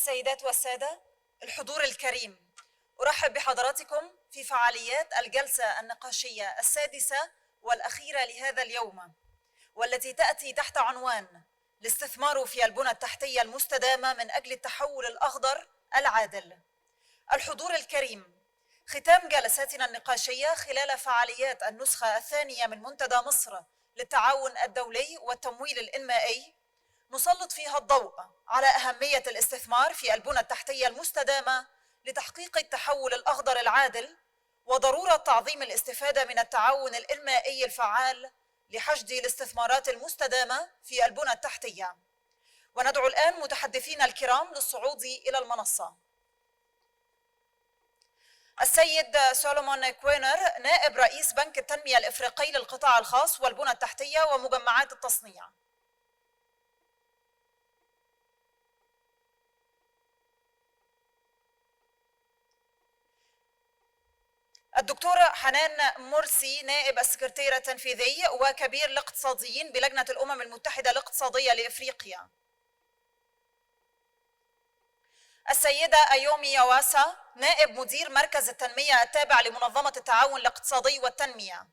السيدات والسادة، الحضور الكريم، أرحب بحضراتكم في فعاليات الجلسة النقاشية السادسة والأخيرة لهذا اليوم، والتي تأتي تحت عنوان الاستثمار في البنى التحتية المستدامة من أجل التحول الأخضر العادل. الحضور الكريم، ختام جلساتنا النقاشية خلال فعاليات النسخة الثانية من منتدى مصر للتعاون الدولي والتمويل الإنمائي، نسلط فيها الضوء على أهمية الاستثمار في البنى التحتية المستدامة لتحقيق التحول الأخضر العادل، وضرورة تعظيم الاستفادة من التعاون الإنمائي الفعال لحشد الاستثمارات المستدامة في البنى التحتية. وندعو الآن متحدثين الكرام للصعود إلى المنصة. السيد سولومون كوينر، نائب رئيس بنك التنمية الإفريقي للقطاع الخاص والبنى التحتية ومجمعات التصنيع. الدكتورة حنان مرسي، نائب السكرتير التنفيذي وكبير الاقتصاديين بلجنة الأمم المتحدة الاقتصادية لإفريقيا. السيدة أيومي يواسا، نائب مدير مركز التنمية التابع لمنظمة التعاون الاقتصادي والتنمية.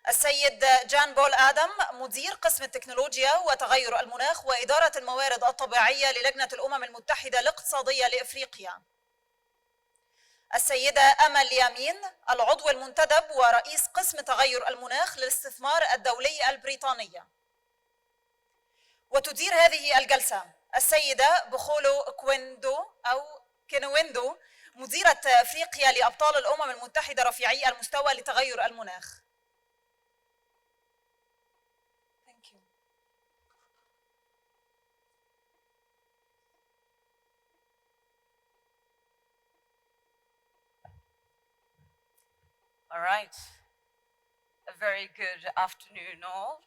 السيد جان بول آدم، مدير قسم التكنولوجيا وتغير المناخ وإدارة الموارد الطبيعية للجنة الأمم المتحدة الاقتصادية لإفريقيا. السيدة أمل يامين، العضو المنتدب ورئيس قسم تغير المناخ للاستثمار الدولي البريطانية. وتدير هذه الجلسة السيدة بخولو كينويندو، مديرة أفريقيا لأبطال الأمم المتحدة رفيعي المستوى لتغير المناخ. All right. A very good afternoon, all.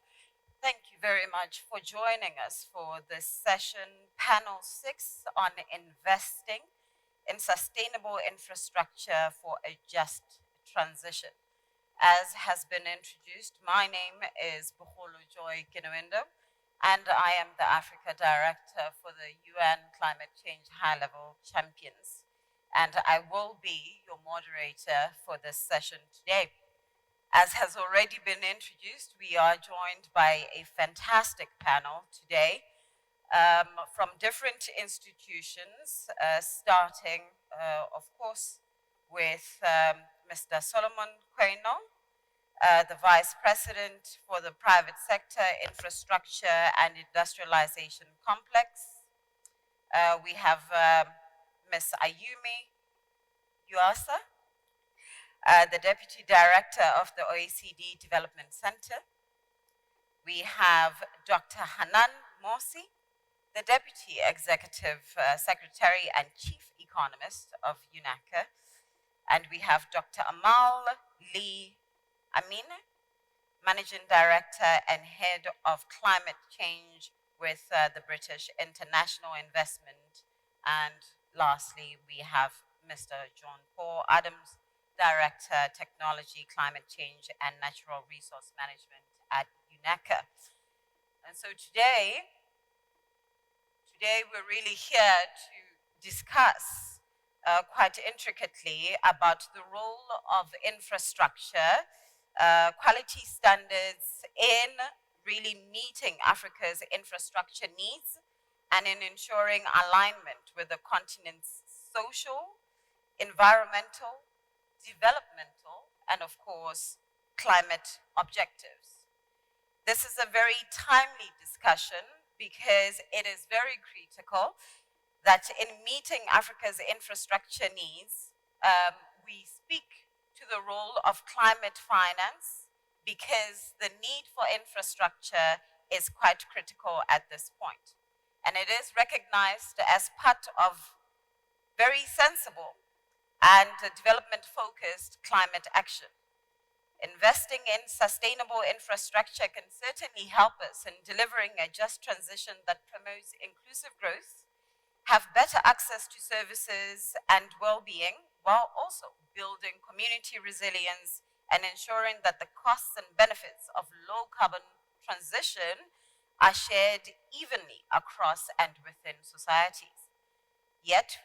Thank you very much for joining us for this session, panel 6 on investing in sustainable infrastructure for a just transition. As has been introduced, my name is Bukholo Joy Kinowendo, and I am the Africa Director for the UN Climate Change High-Level Champions. And I will be your moderator for this session today. As has already been introduced, we are joined by a fantastic panel today from different institutions, starting, of course, with Mr. Solomon Quaino, the Vice President for the Private Sector Infrastructure and Industrialization Complex. We have Ms. Ayumi Yuasa, the Deputy Director of the OECD Development Center. We have Dr. Hanan Morsi, the Deputy Executive Secretary and Chief Economist of UNACA. And we have Dr. Amal Lee Amin, Managing Director and Head of Climate Change with the British International Investment. And lastly, we have Mr. John Paul Adams, Director, Technology, Climate Change, and Natural Resource Management at UNACA. And so today we're really here to discuss quite intricately about the role of infrastructure, quality standards in really meeting Africa's infrastructure needs and in ensuring alignment with the continent's social, environmental, developmental, and of course, climate objectives. This is a very timely discussion because it is very critical that in meeting Africa's infrastructure needs, we speak to the role of climate finance because the need for infrastructure is quite critical at this point. And it is recognized as part of very sensible and development-focused climate action. Investing in sustainable infrastructure can certainly help us in delivering a just transition that promotes inclusive growth, have better access to services and well-being, while also building community resilience and ensuring that the costs and benefits of low-carbon transition are shared evenly across and within societies. Yet,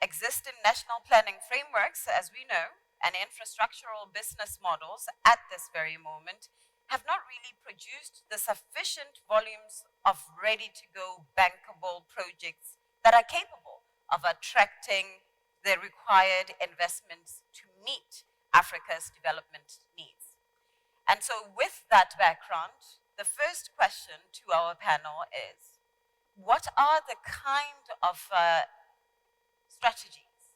existing national planning frameworks, as we know, and infrastructural business models at this very moment have not really produced the sufficient volumes of ready-to-go bankable projects that are capable of attracting the required investments to meet Africa's development needs. And so with that background, the first question to our panel is, what are the kind of strategies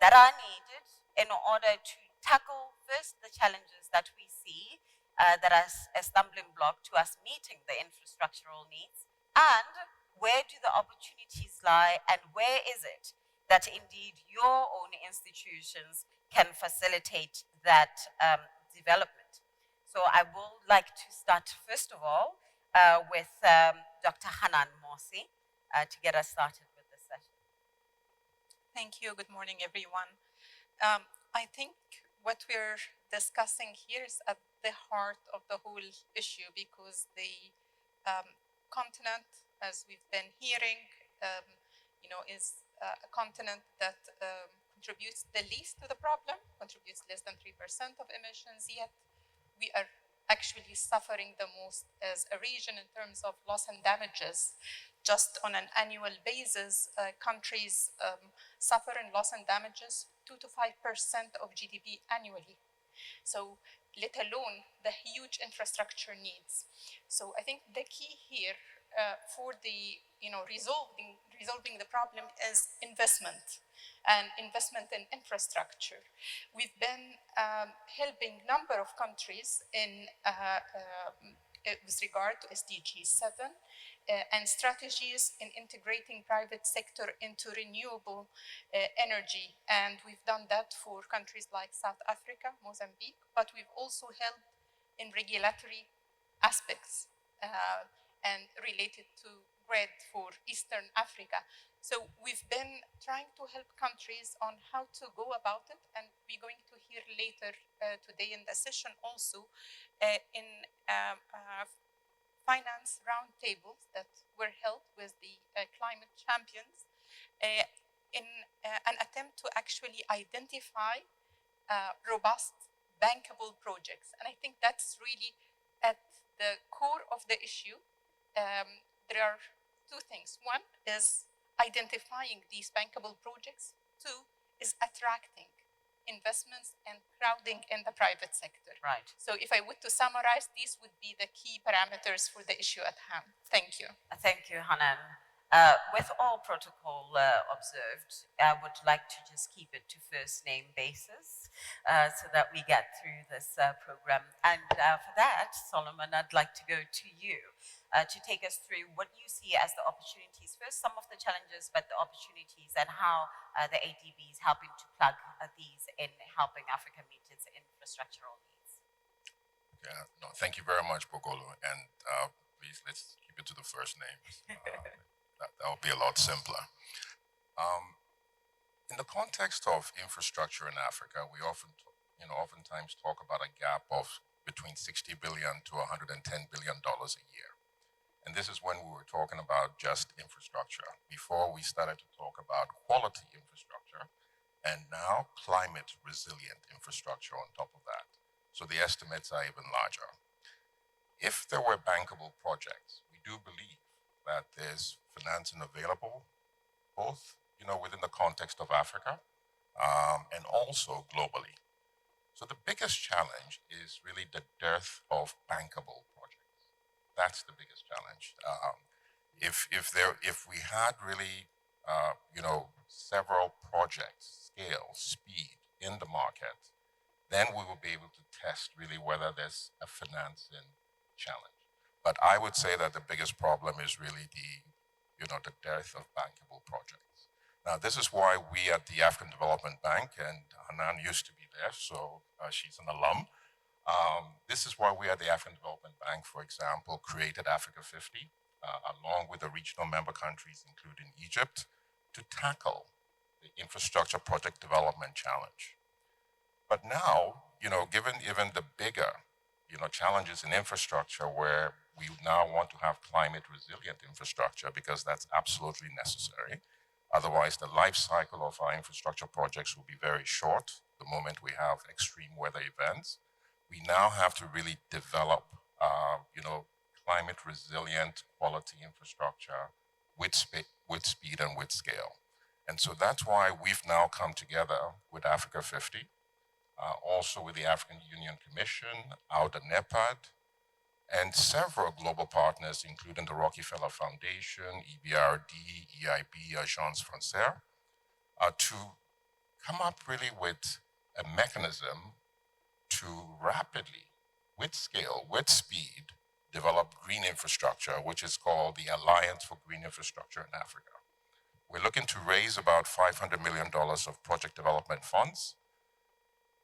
that are needed in order to tackle first the challenges that we see that are a stumbling block to us meeting the infrastructural needs, and where do the opportunities lie, and where is it that indeed your own institutions can facilitate that development? So I would like to start first of all with Dr. Hanan Morsi to get us started with this session. Thank you. Good morning, everyone. I think what we're discussing here is at the heart of the whole issue, because the continent, as we've been hearing, is a continent that contributes the least to the problem, contributes less than 3% of emissions, yet we are actually suffering the most as a region in terms of loss and damages. Just on an annual basis, countries suffer in loss and damages 2 to 5% of GDP annually. So let alone the huge infrastructure needs. So I think the key here for the resolving the problem is investment, and investment in infrastructure. We've been helping a number of countries in with regard to SDG 7 and strategies in integrating private sector into renewable energy. And we've done that for countries like South Africa, Mozambique, but we've also helped in regulatory aspects and related to grid for Eastern Africa. So we've been trying to help countries on how to go about it, and we're going to hear later today in the session also in finance roundtables that were held with the climate champions in an attempt to actually identify robust, bankable projects. And I think that's really at the core of the issue. There are two things. One is identifying these bankable projects. Two is attracting investments and crowding in the private sector. Right. So if I were to summarize, these would be the key parameters for the issue at hand. Thank you. Thank you, Hanan. With all protocol observed, I would like to just keep it to first name basis so that we get through this program. And for that, Solomon, I'd like to go to you to take us through what you see as the opportunities. First, some of the challenges, but the opportunities, and how the ADB is helping to plug these in helping Africa meet its infrastructural needs. Yeah, no, thank you very much, Bogolo. And please, let's keep it to the first names. That will be a lot simpler. In the context of infrastructure in Africa, we oftentimes talk about a gap of between $60 billion to $110 billion a year. And this is when we were talking about just infrastructure. Before we started to talk about quality infrastructure, and now climate resilient infrastructure on top of that. So the estimates are even larger. If there were bankable projects, we do believe that there's financing available, both within the context of Africa and also globally. So the biggest challenge is really the dearth of bankable projects. That's the biggest challenge. If we had really several projects, scale, speed in the market, then we will be able to test really whether there's a financing challenge. But I would say that the biggest problem is really the dearth of bankable projects. Now, this is why we at the African Development Bank, and Hanan used to be there, so she's an alum. This is why we at the African Development Bank, for example, created Africa 50, along with the regional member countries, including Egypt, to tackle the infrastructure project development challenge. But now, given even the bigger, challenges in infrastructure where we now want to have climate resilient infrastructure because that's absolutely necessary. Otherwise, the life cycle of our infrastructure projects will be very short the moment we have extreme weather events. We now have to really develop, climate resilient quality infrastructure with speed and with scale. And so that's why we've now come together with Africa 50, also with the African Union Commission, AUDA NEPAD, and several global partners, including the Rockefeller Foundation, EBRD, EIB, Agence Française, to come up really with a mechanism to rapidly, with scale, with speed, develop green infrastructure, which is called the Alliance for Green Infrastructure in Africa. We're looking to raise about $500 million of project development funds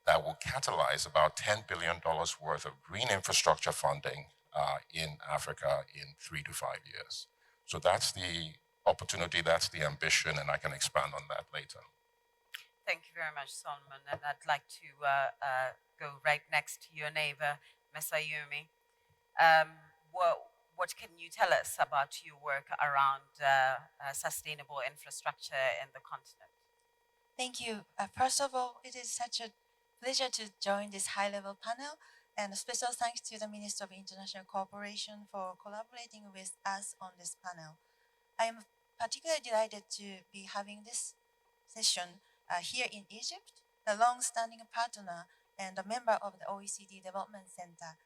that will catalyze about $10 billion worth of green infrastructure funding in Africa in 3 to 5 years. So that's the opportunity, that's the ambition, and I can expand on that later. Thank you very much, Solomon. And I'd like to go right next to your neighbor, Ms. Ayumi. What can you tell us about your work around sustainable infrastructure in the continent? Thank you. First of all, it is such a pleasure to join this high-level panel, and a special thanks to the Minister of International Cooperation for collaborating with us on this panel. I am particularly delighted to be having this session here in Egypt, a long-standing partner and a member of the OECD Development Center.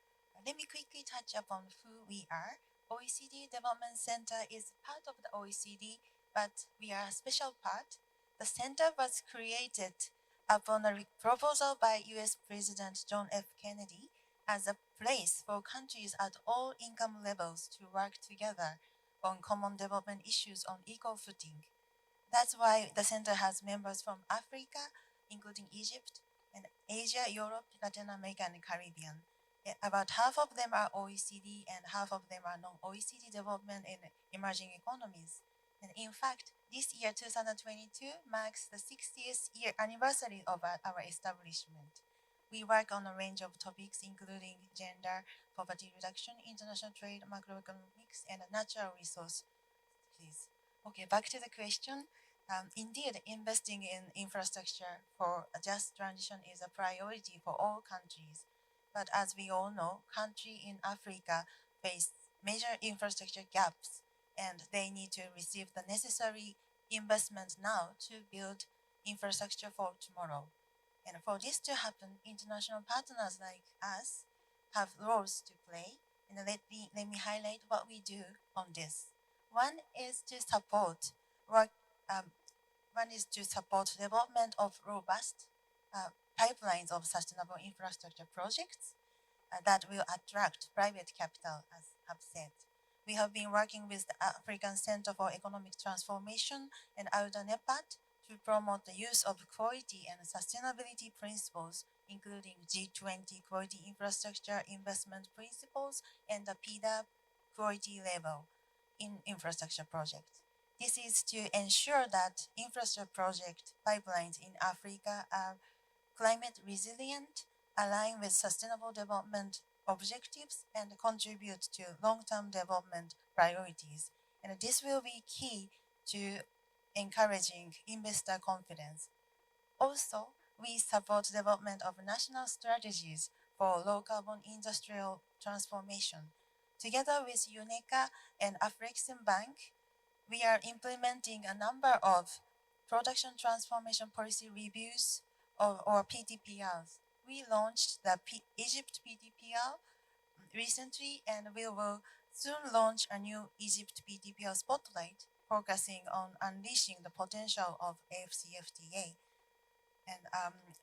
Let me quickly touch upon who we are. OECD Development Center is part of the OECD, but we are a special part. The center was created upon a proposal by US President John F. Kennedy as a place for countries at all income levels to work together on common development issues on equal footing. That's why the center has members from Africa, including Egypt, and Asia, Europe, Latin America, and the Caribbean. About half of them are OECD and half of them are non-OECD development in emerging economies. And in fact, this year, 2022, marks the 60th year anniversary of our establishment. We work on a range of topics, including gender, poverty reduction, international trade, macroeconomics, and natural resources. Okay, back to the question. Indeed, investing in infrastructure for a just transition is a priority for all countries. But as we all know, countries in Africa face major infrastructure gaps, and they need to receive the necessary investment now to build infrastructure for tomorrow. And for this to happen, international partners like us have roles to play. And let me highlight what we do on this. One is to support development of robust pipelines of sustainable infrastructure projects that will attract private capital, as I've said. We have been working with the African Center for Economic Transformation and AUDA NEPAD to promote the use of quality and sustainability principles, including G20 quality infrastructure investment principles and the PDAP quality level in infrastructure projects. This is to ensure that infrastructure project pipelines in Africa are climate resilient, align with sustainable development objectives, and contribute to long-term development priorities. And this will be key to encouraging investor confidence. Also, we support development of national strategies for low-carbon industrial transformation. Together with UNECA and Afrexim Bank, we are implementing a number of production transformation policy reviews or PTPRs. We launched the Egypt PTPR recently, and we will soon launch a new Egypt PTPR spotlight focusing on unleashing the potential of AFCFTA. And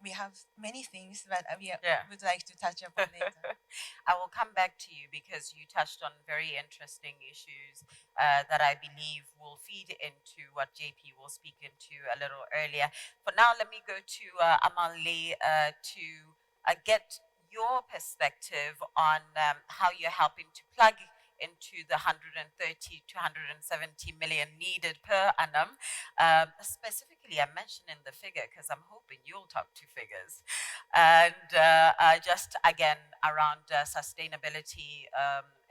we have many things that we would like to touch upon later. I will come back to you because you touched on very interesting issues that I believe will feed into what JP will speak into a little earlier. For now, let me go to Amanli to get your perspective on how you're helping to plug into the 130 to 170 million needed per annum. Specifically, I mentioned in the figure because I'm hoping you'll talk to figures. And just again around sustainability,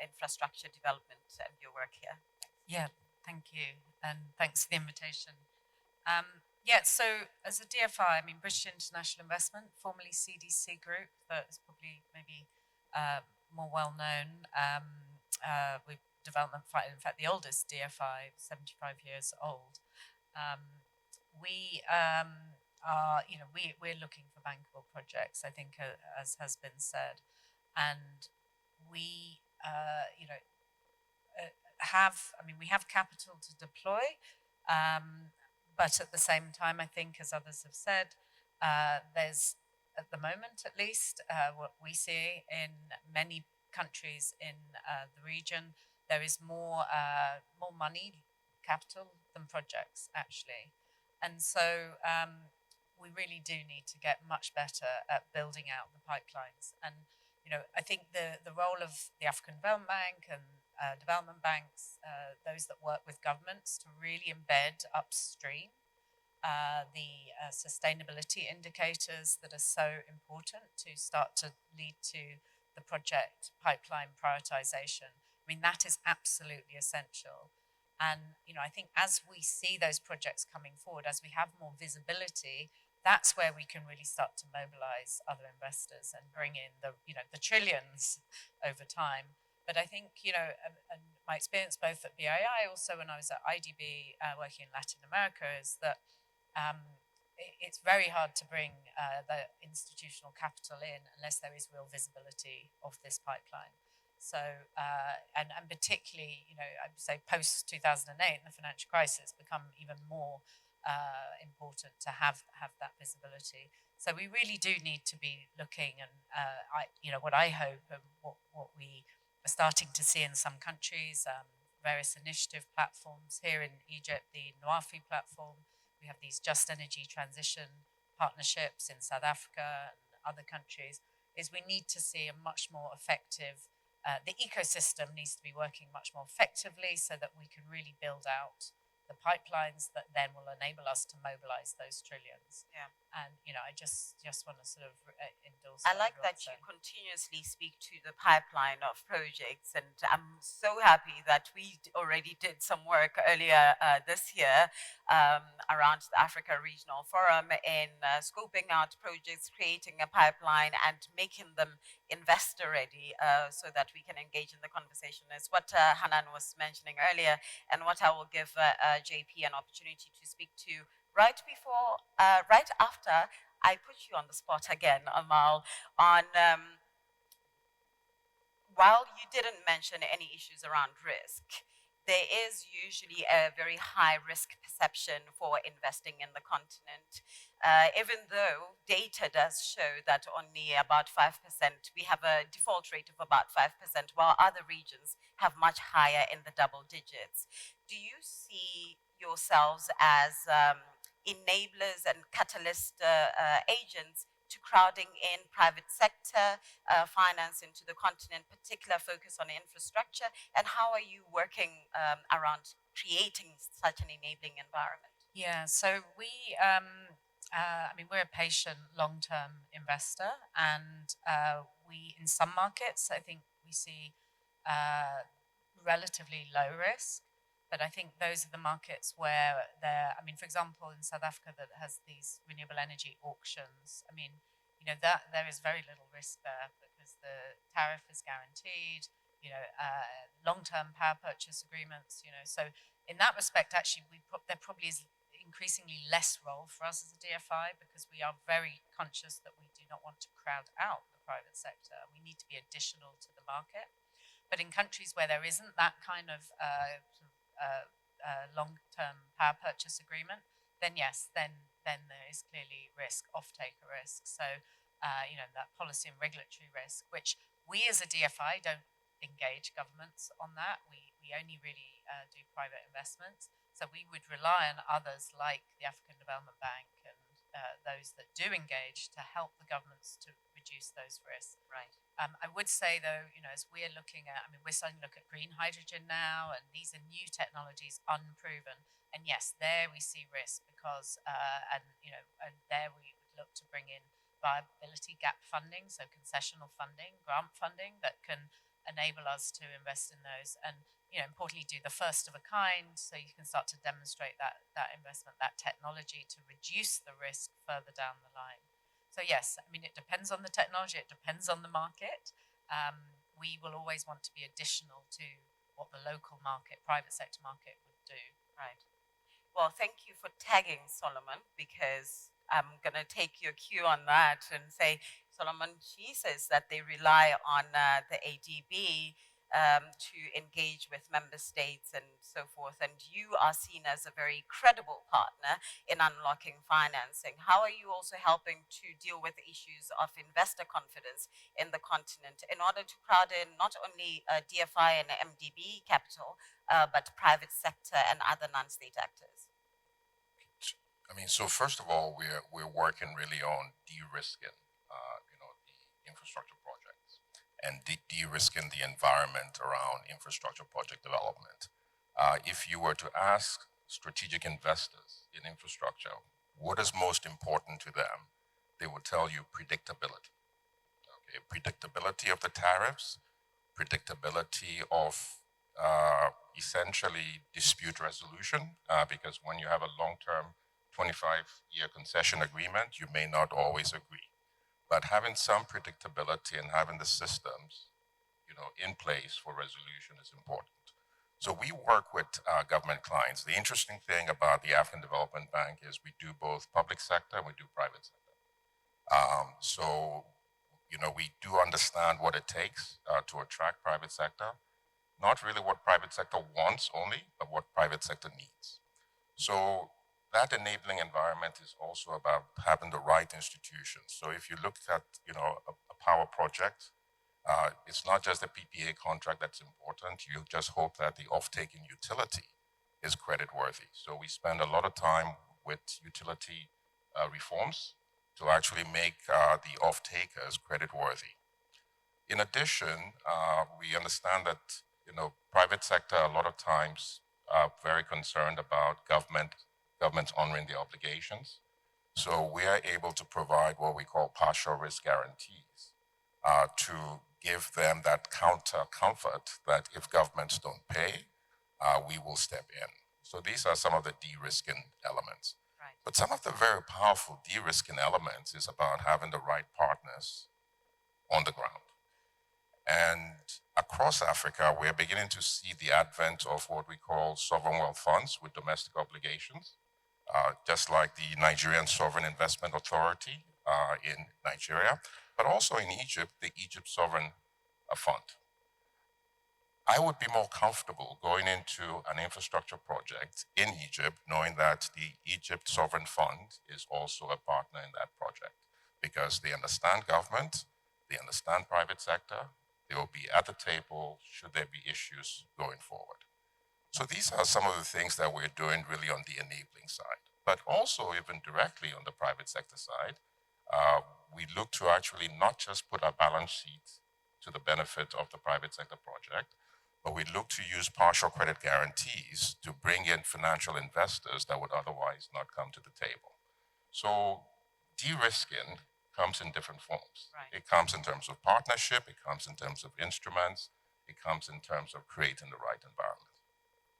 infrastructure development, and your work here. Yeah, thank you. And thanks for the invitation. Yeah, so as a DFI, I mean, British International Investment, formerly CDC Group, that is probably maybe more well known. We're development fund, in fact, the oldest DFI, 75 years old. We are, we're looking for bankable projects, I think, as has been said. And we, we have capital to deploy, but at the same time, I think, as others have said, there's, at the moment at least, what we see in many countries in the region, there is more money, capital, than projects, actually. And so we really do need to get much better at building out the pipelines. And I think the role of the African Development Bank and development banks, those that work with governments, to really embed upstream the sustainability indicators that are so important to start to lead to the project pipeline prioritization. I mean, that is absolutely essential. And, I think as we see those projects coming forward, as we have more visibility, that's where we can really start to mobilize other investors and bring in the trillions over time. But I think, and my experience both at BII, also when I was at IDB working in Latin America, is that it's very hard to bring the institutional capital in unless there is real visibility of this pipeline. So, and particularly, I would say post 2008, the financial crisis, become even more important to have that visibility. So we really do need to be looking, and what I hope and what we are starting to see in some countries, various initiative platforms here in Egypt, the NWAFI platform. We have these just energy transition partnerships in South Africa and other countries, is we need to see a much more effective, the ecosystem needs to be working much more effectively so that we can really build out the pipelines that then will enable us to mobilize those trillions. Yeah. And, I just want to sort of endorse. I like that you continuously speak to the pipeline of projects, and I'm so happy that we already did some work earlier this year around the Africa Regional Forum in scoping out projects, creating a pipeline, and making them investor ready so that we can engage in the conversation. Is what Hanan was mentioning earlier, and what I will give JP an opportunity to speak to right after I put you on the spot again, Amal, on while you didn't mention any issues around risk, there is usually a very high risk perception for investing in the continent. Even though data does show that only about 5%, we have a default rate of about 5%, while other regions have much higher in the double digits. Do you see yourselves as enablers and catalyst agents to crowding in private sector finance into the continent, particular focus on infrastructure, and how are you working around creating such an enabling environment? Yeah, so we're a patient long-term investor, and we, in some markets, I think we see relatively low risk. But I think those are the markets where for example, in South Africa, that has these renewable energy auctions. That there is very little risk there because the tariff is guaranteed. Long-term power purchase agreements. So in that respect, actually, there probably is increasingly less role for us as a DFI because we are very conscious that we do not want to crowd out the private sector. We need to be additional to the market. But in countries where there isn't that kind of long-term power purchase agreement, then yes, then there is clearly risk, off-taker risk. So, that policy and regulatory risk, which we as a DFI don't engage governments on that. We only really do private investments. So we would rely on others like the African Development Bank and those that do engage to help the governments to reduce those risks. Right. I would say though, as we're looking at, we're starting to look at green hydrogen now, and these are new technologies, unproven. And yes, there we see risk because, and there we would look to bring in viability gap funding, so concessional funding, grant funding that can enable us to invest in those, and importantly do the first of a kind, so you can start to demonstrate that investment, that technology, to reduce the risk further down the line. So yes, it depends on the technology, it depends on the market. We will always want to be additional to what the local market, private sector market would do. Right. Well, thank you for tagging Solomon, because I'm going to take your cue on that and say, Solomon, she says that they rely on the ADB to engage with member states and so forth. And you are seen as a very credible partner in unlocking financing. How are you also helping to deal with issues of investor confidence in the continent in order to crowd in not only DFI and MDB capital, but private sector and other non-state actors? So first of all, we're working really on de-risking, the infrastructure projects and de-risking the environment around infrastructure project development. If you were to ask strategic investors in infrastructure what is most important to them, they would tell you predictability. Okay, predictability of the tariffs, predictability of essentially dispute resolution, because when you have a long-term 25-year concession agreement, you may not always agree. But having some predictability and having the systems, in place for resolution is important. So we work with government clients. The interesting thing about the African Development Bank is we do both public sector and we do private sector. We do understand what it takes to attract private sector. Not really what private sector wants only, but what private sector needs. So that enabling environment is also about having the right institutions. So if you look at, a power project, it's not just the PPA contract that's important. You just hope that the off-taking utility is creditworthy. So we spend a lot of time with utility reforms to actually make the off-takers creditworthy. In addition, we understand that, private sector a lot of times are very concerned about governments honoring their obligations. So we are able to provide what we call partial risk guarantees to give them that counter comfort that if governments don't pay, we will step in. So these are some of the de-risking elements. Right. But some of the very powerful de-risking elements is about having the right partners on the ground. And across Africa, we're beginning to see the advent of what we call sovereign wealth funds with domestic obligations, just like the Nigerian Sovereign Investment Authority in Nigeria, but also in Egypt, the Egypt Sovereign Fund. I would be more comfortable going into an infrastructure project in Egypt knowing that the Egypt Sovereign Fund is also a partner in that project, because they understand government, they understand private sector, they will be at the table should there be issues going forward. So these are some of the things that we're doing really on the enabling side. But also even directly on the private sector side, we look to actually not just put our balance sheet to the benefit of the private sector project, but we look to use partial credit guarantees to bring in financial investors that would otherwise not come to the table. So de-risking comes in different forms. Right. It comes in terms of partnership, it comes in terms of instruments, it comes in terms of creating the right environment.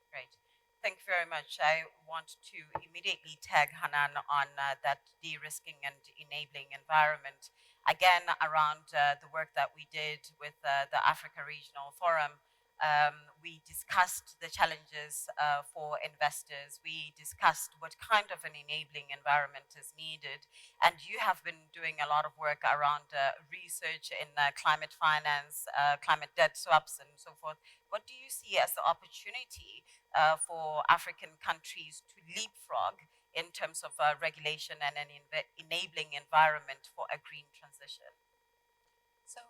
Great. Thank you very much. I want to immediately tag Hanan on that de-risking and enabling environment. Again, around the work that we did with the Africa Regional Forum, we discussed the challenges for investors. We discussed what kind of an enabling environment is needed. And you have been doing a lot of work around research in climate finance, climate debt swaps, and so forth. What do you see as the opportunity for African countries to leapfrog in terms of regulation and an enabling environment for a green transition? So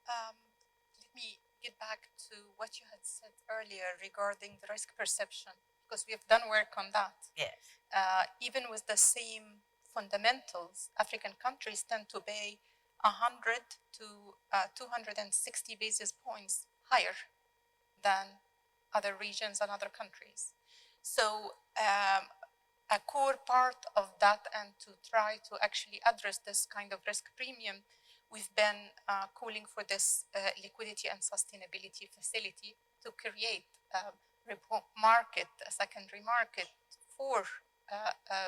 let me get back to what you had said earlier regarding the risk perception, because we have done work on that. Yes. Even with the same fundamentals, African countries tend to pay 100 to 260 basis points higher than other regions and other countries. So a core part of that, and to try to actually address this kind of risk premium, we've been calling for this liquidity and sustainability facility to create a market, a secondary market for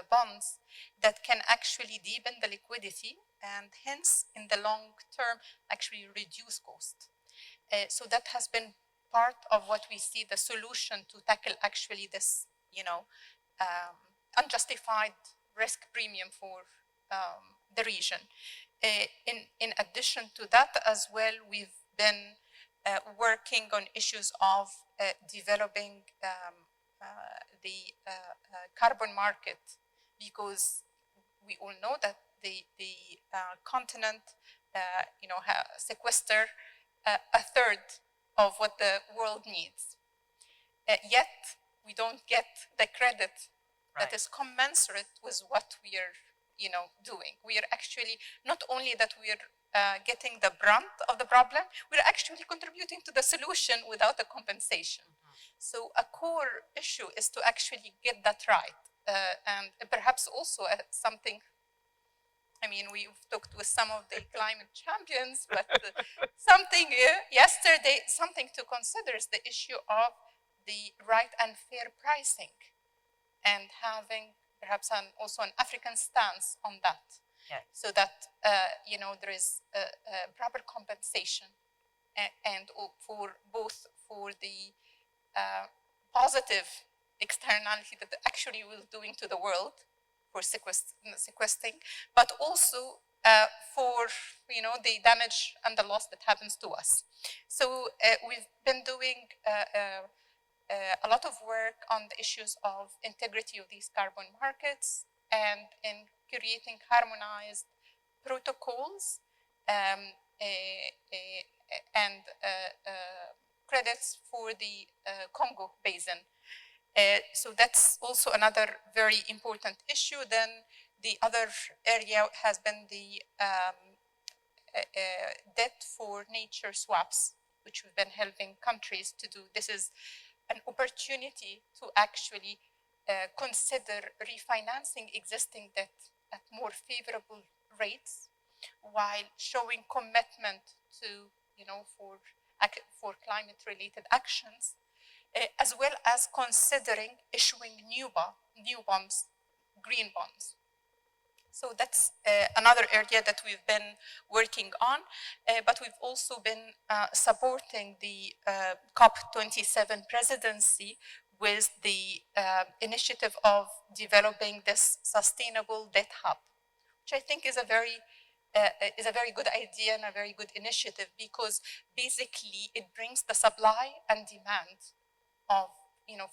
bonds that can actually deepen the liquidity and hence in the long term actually reduce cost. So that has been part of what we see the solution to tackle actually this, unjustified risk premium for the region. In addition to that as well, we've been working on issues of developing the carbon market, because we all know that the continent, sequester a third of what the world needs. Yet we don't get the credit that is commensurate with what we are, doing. We are actually, not only that we are getting the brunt of the problem, we're actually contributing to the solution without the compensation. So a core issue is to actually get that right. And perhaps also something, I mean, we've talked with some of the climate champions, but something yesterday, something to consider is the issue of the right and fair pricing, and having perhaps also an African stance on that, so that there is a proper compensation, and for both for the positive externality that actually we're doing to the world for sequestering, but also for the damage and the loss that happens to us. So we've been doing a lot of work on the issues of integrity of these carbon markets, and in creating harmonized protocols and credits for the Congo basin. So that's also another very important issue. Then the other area has been the debt for nature swaps, which we've been helping countries to do. This is an opportunity to actually consider refinancing existing debt at more favorable rates, while showing commitment to, for climate-related actions, as well as considering issuing new bonds, green bonds. So that's another area that we've been working on, but we've also been supporting the COP27 presidency with the initiative of developing this sustainable debt hub, which I think is a very good idea and a very good initiative, because basically it brings the supply and demand of,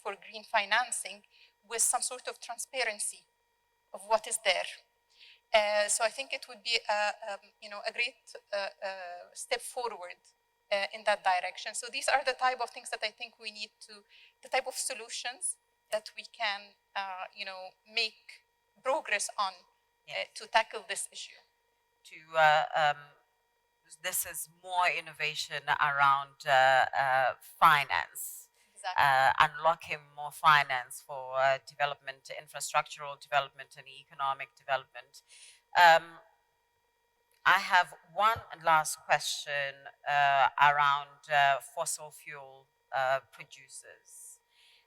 for green financing with some sort of transparency of what is there. So I think it would be a great step forward in that direction. So these are the type of things that I think we need to, the type of solutions that we can, make progress on to tackle this issue. This is more innovation around finance. Exactly. Unlocking more finance for development, infrastructural development, and economic development. I have one last question around fossil fuel producers.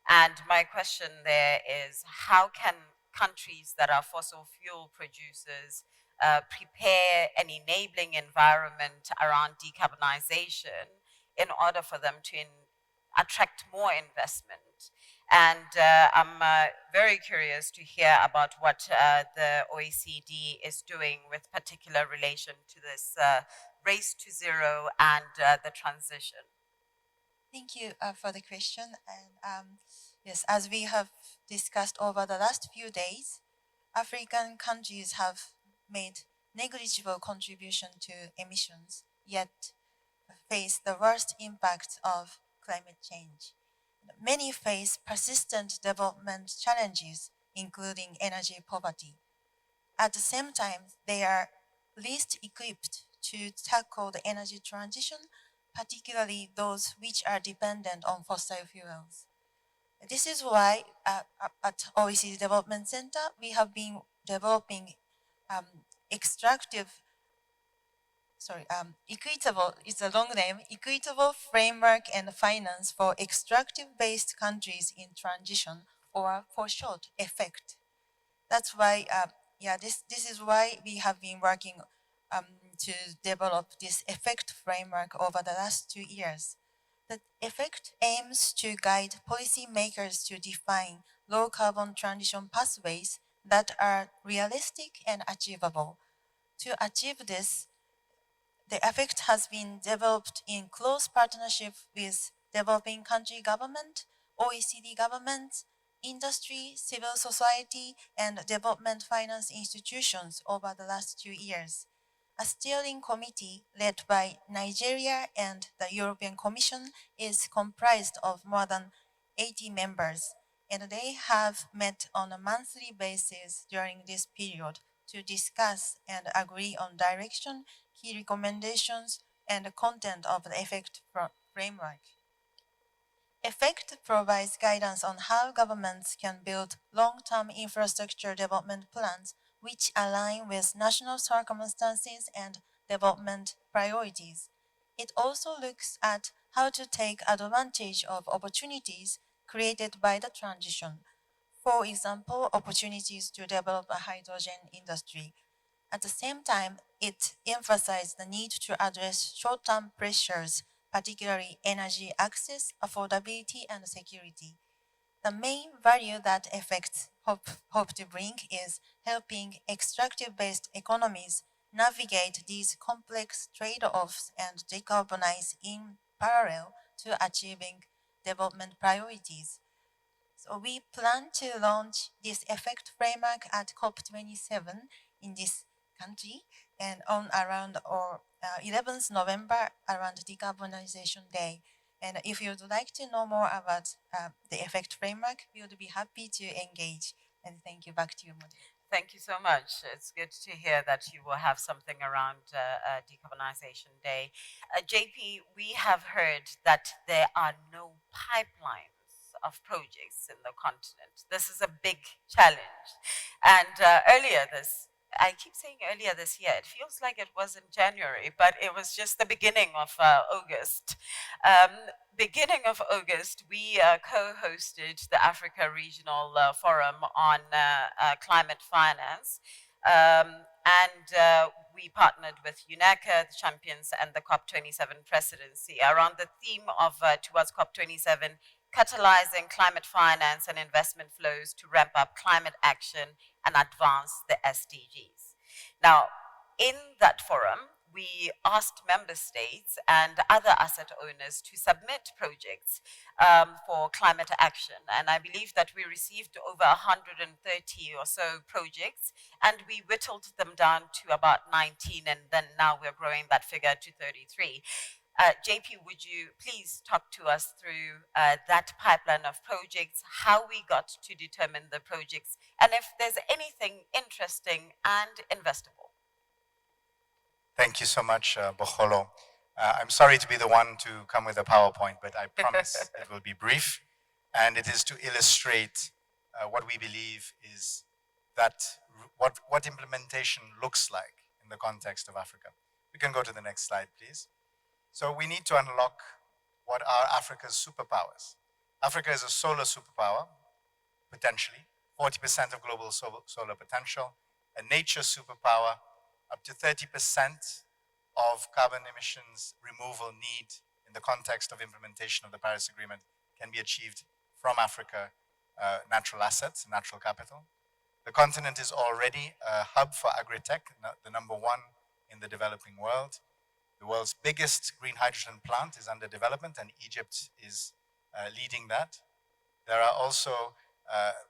And my question there is, how can countries that are fossil fuel producers prepare an enabling environment around decarbonization in order for them to attract more investment? And I'm very curious to hear about what the OECD is doing with particular relation to this race to zero and the transition. Thank you for the question. And yes, as we have discussed over the last few days, African countries have made negligible contribution to emissions, yet face the worst impact of climate change. Many face persistent development challenges, including energy poverty. At the same time, they are least equipped to tackle the energy transition, particularly those which are dependent on fossil fuels. This is why at OECD Development Center, we have been developing equitable, it's a long name, equitable framework and finance for extractive-based countries in transition, or for short, EFFECT. That's why, this is why we have been working to develop this EFFECT framework over the last 2 years. The EFFECT aims to guide policymakers to define low carbon transition pathways that are realistic and achievable. To achieve this, the EFFECT has been developed in close partnership with developing country government, OECD governments, industry, civil society, and development finance institutions over the last 2 years. A steering committee led by Nigeria and the European Commission is comprised of more than 80 members, and they have met on a monthly basis during this period to discuss and agree on direction, key recommendations, and the content of the EFFECT framework. EFFECT provides guidance on how governments can build long-term infrastructure development plans which align with national circumstances and development priorities. It also looks at how to take advantage of opportunities created by the transition. For example, opportunities to develop a hydrogen industry. At the same time, it emphasized the need to address short-term pressures, particularly energy access, affordability, and security. The main value that EFFECT hope to bring is helping extractive-based economies navigate these complex trade-offs and decarbonize in parallel to achieving development priorities. So we plan to launch this EFFECT framework at COP27 in this country and on around 11th November around Decarbonization Day. And if you'd like to know more about the EFFECT framework, we would be happy to engage. And thank you. Back to you, Modi. Thank you so much. It's good to hear that you will have something around Decarbonization Day. JP, we have heard that there are no pipelines of projects in the continent. This is a big challenge. And I keep saying earlier this year, it feels like it was in January, but it was just the beginning of August. Beginning of August, we co-hosted the Africa Regional Forum on climate finance. We partnered with UNECA, the champions, and the COP27 presidency around the theme of towards COP27, catalyzing climate finance and investment flows to ramp up climate action and advance the SDGs. Now, in that forum, we asked member states and other asset owners to submit projects for climate action. And I believe that we received over 130 or so projects, and we whittled them down to about 19, and then now we're growing that figure to 33. JP, would you please talk to us through that pipeline of projects, how we got to determine the projects, and if there's anything interesting and investable? Thank you so much, Boholo. I'm sorry to be the one to come with a PowerPoint, but I promise it will be brief. And it is to illustrate what we believe is that what implementation looks like in the context of Africa. We can go to the next slide, please. So we need to unlock what are Africa's superpowers. Africa is a solar superpower, potentially, 40% of global solar potential, a nature superpower, up to 30% of carbon emissions removal need in the context of implementation of the Paris Agreement can be achieved from Africa, natural assets, natural capital. The continent is already a hub for agri-tech, the number one in the developing world. The world's biggest green hydrogen plant is under development, and Egypt is leading that. There are also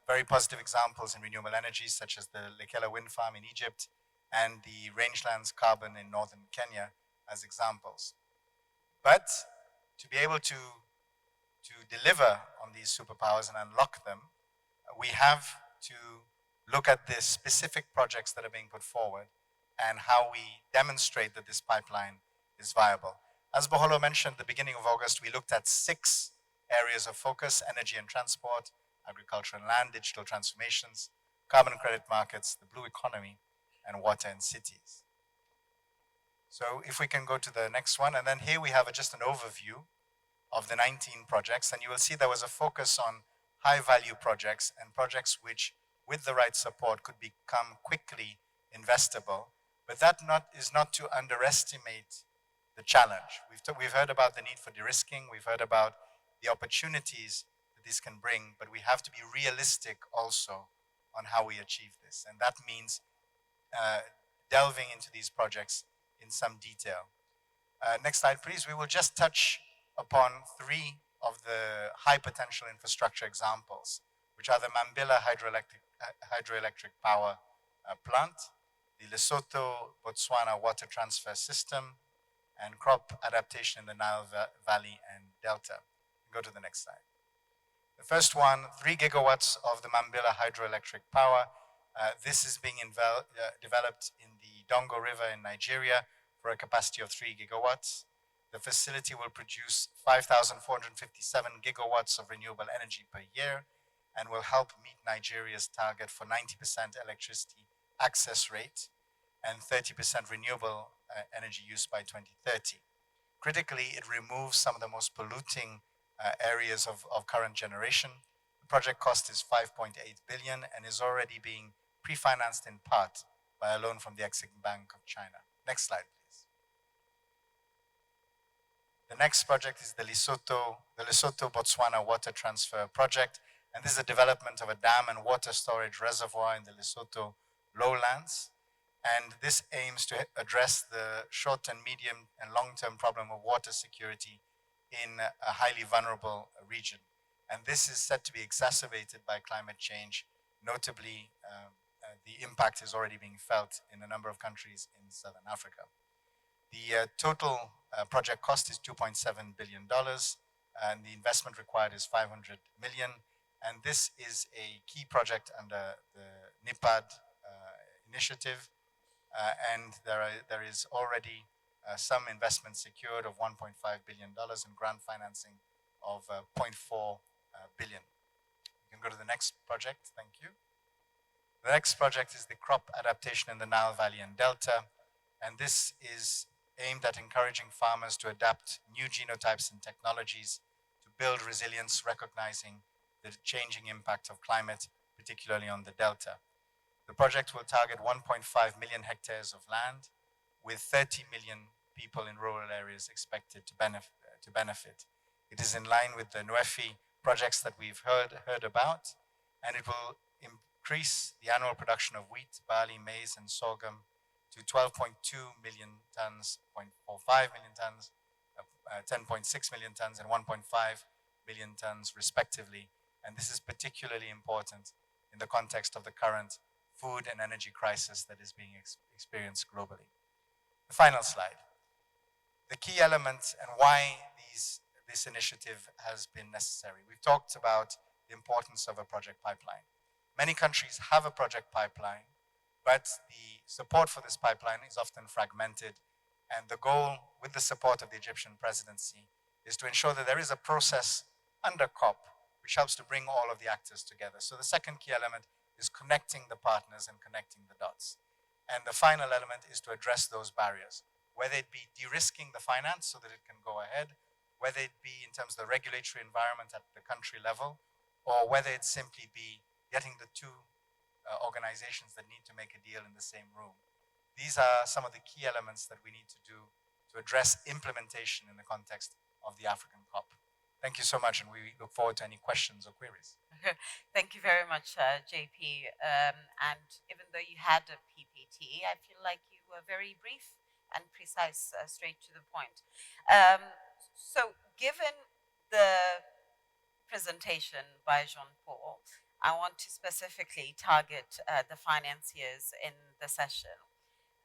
very positive examples in renewable energy, such as the Lekela wind farm in Egypt and the rangelands carbon in northern Kenya as examples. But to be able to deliver on these superpowers and unlock them, we have to look at the specific projects that are being put forward and how we demonstrate that this pipeline is viable. As Boholo mentioned, at the beginning of August, we looked at 6 areas of focus: energy and transport, agriculture and land, digital transformations, carbon credit markets, the blue economy, and water and cities. So if we can go to the next one, and then here we have just an overview of the 19 projects, and you will see there was a focus on high-value projects and projects which, with the right support, could become quickly investable. But that is not to underestimate the challenge. We've heard about the need for de-risking, we've heard about the opportunities that this can bring, but we have to be realistic also on how we achieve this. And that means delving into these projects in some detail. Next slide, please. We will just touch upon 3 of the high potential infrastructure examples, which are the Mambilla hydroelectric power plant, the Lesotho Botswana water transfer system, and crop adaptation in the Nile Valley and Delta. Go to the next slide. The first one, 3 gigawatts of the Mambilla hydroelectric power. This is being developed in the Dongo River in Nigeria for a capacity of 3 gigawatts. The facility will produce 5,457 gigawatts of renewable energy per year and will help meet Nigeria's target for 90% electricity access rate and 30% renewable energy use by 2030. Critically, it removes some of the most polluting areas of current generation. The project cost is 5.8 billion and is already being pre-financed in part by a loan from the Exim Bank of China. Next slide, please. The next project is the Lesoto Botswana water transfer project, and this is the development of a dam and water storage reservoir in the Lesotho lowlands. And this aims to address the short and medium and long-term problem of water security in a highly vulnerable region. And this is set to be exacerbated by climate change. Notably, the impact is already being felt in a number of countries in Southern Africa. The total project cost is $2.7 billion, and the investment required is 500 million. And this is a key project under the NIPAD initiative. And there is already some investment secured of $1.5 billion and grant financing of 0.4 billion. You can go to the next project, thank you. The next project is the crop adaptation in the Nile Valley and Delta, and this is aimed at encouraging farmers to adapt new genotypes and technologies to build resilience, recognizing the changing impact of climate, particularly on the Delta. The project will target 1.5 million hectares of land, with 30 million people in rural areas expected to benefit. It is in line with the NUEFI projects that we've heard about, and it will increase the annual production of wheat, barley, maize, and sorghum to 12.2 million tons, 0.45 million tons, 10.6 million tons, and 1.5 million tons, respectively. And this is particularly important in the context of the current food and energy crisis that is being experienced globally. The final slide. The key element and why this initiative has been necessary. We've talked about the importance of a project pipeline. Many countries have a project pipeline, but the support for this pipeline is often fragmented. And the goal, with the support of the Egyptian presidency, is to ensure that there is a process under COP which helps to bring all of the actors together. So the second key element is connecting the partners and connecting the dots. And the final element is to address those barriers, whether it be de-risking the finance so that it can go ahead, whether it be in terms of the regulatory environment at the country level, or whether it simply be getting the two organizations that need to make a deal in the same room. These are some of the key elements that we need to do to address implementation in the context of the African COP. Thank you so much, and we look forward to any questions or queries. Thank you very much, JP. And even though you had a PPT, I feel like you were very brief and precise, straight to the point. So given the presentation by Jean-Paul, I want to specifically target the financiers in the session.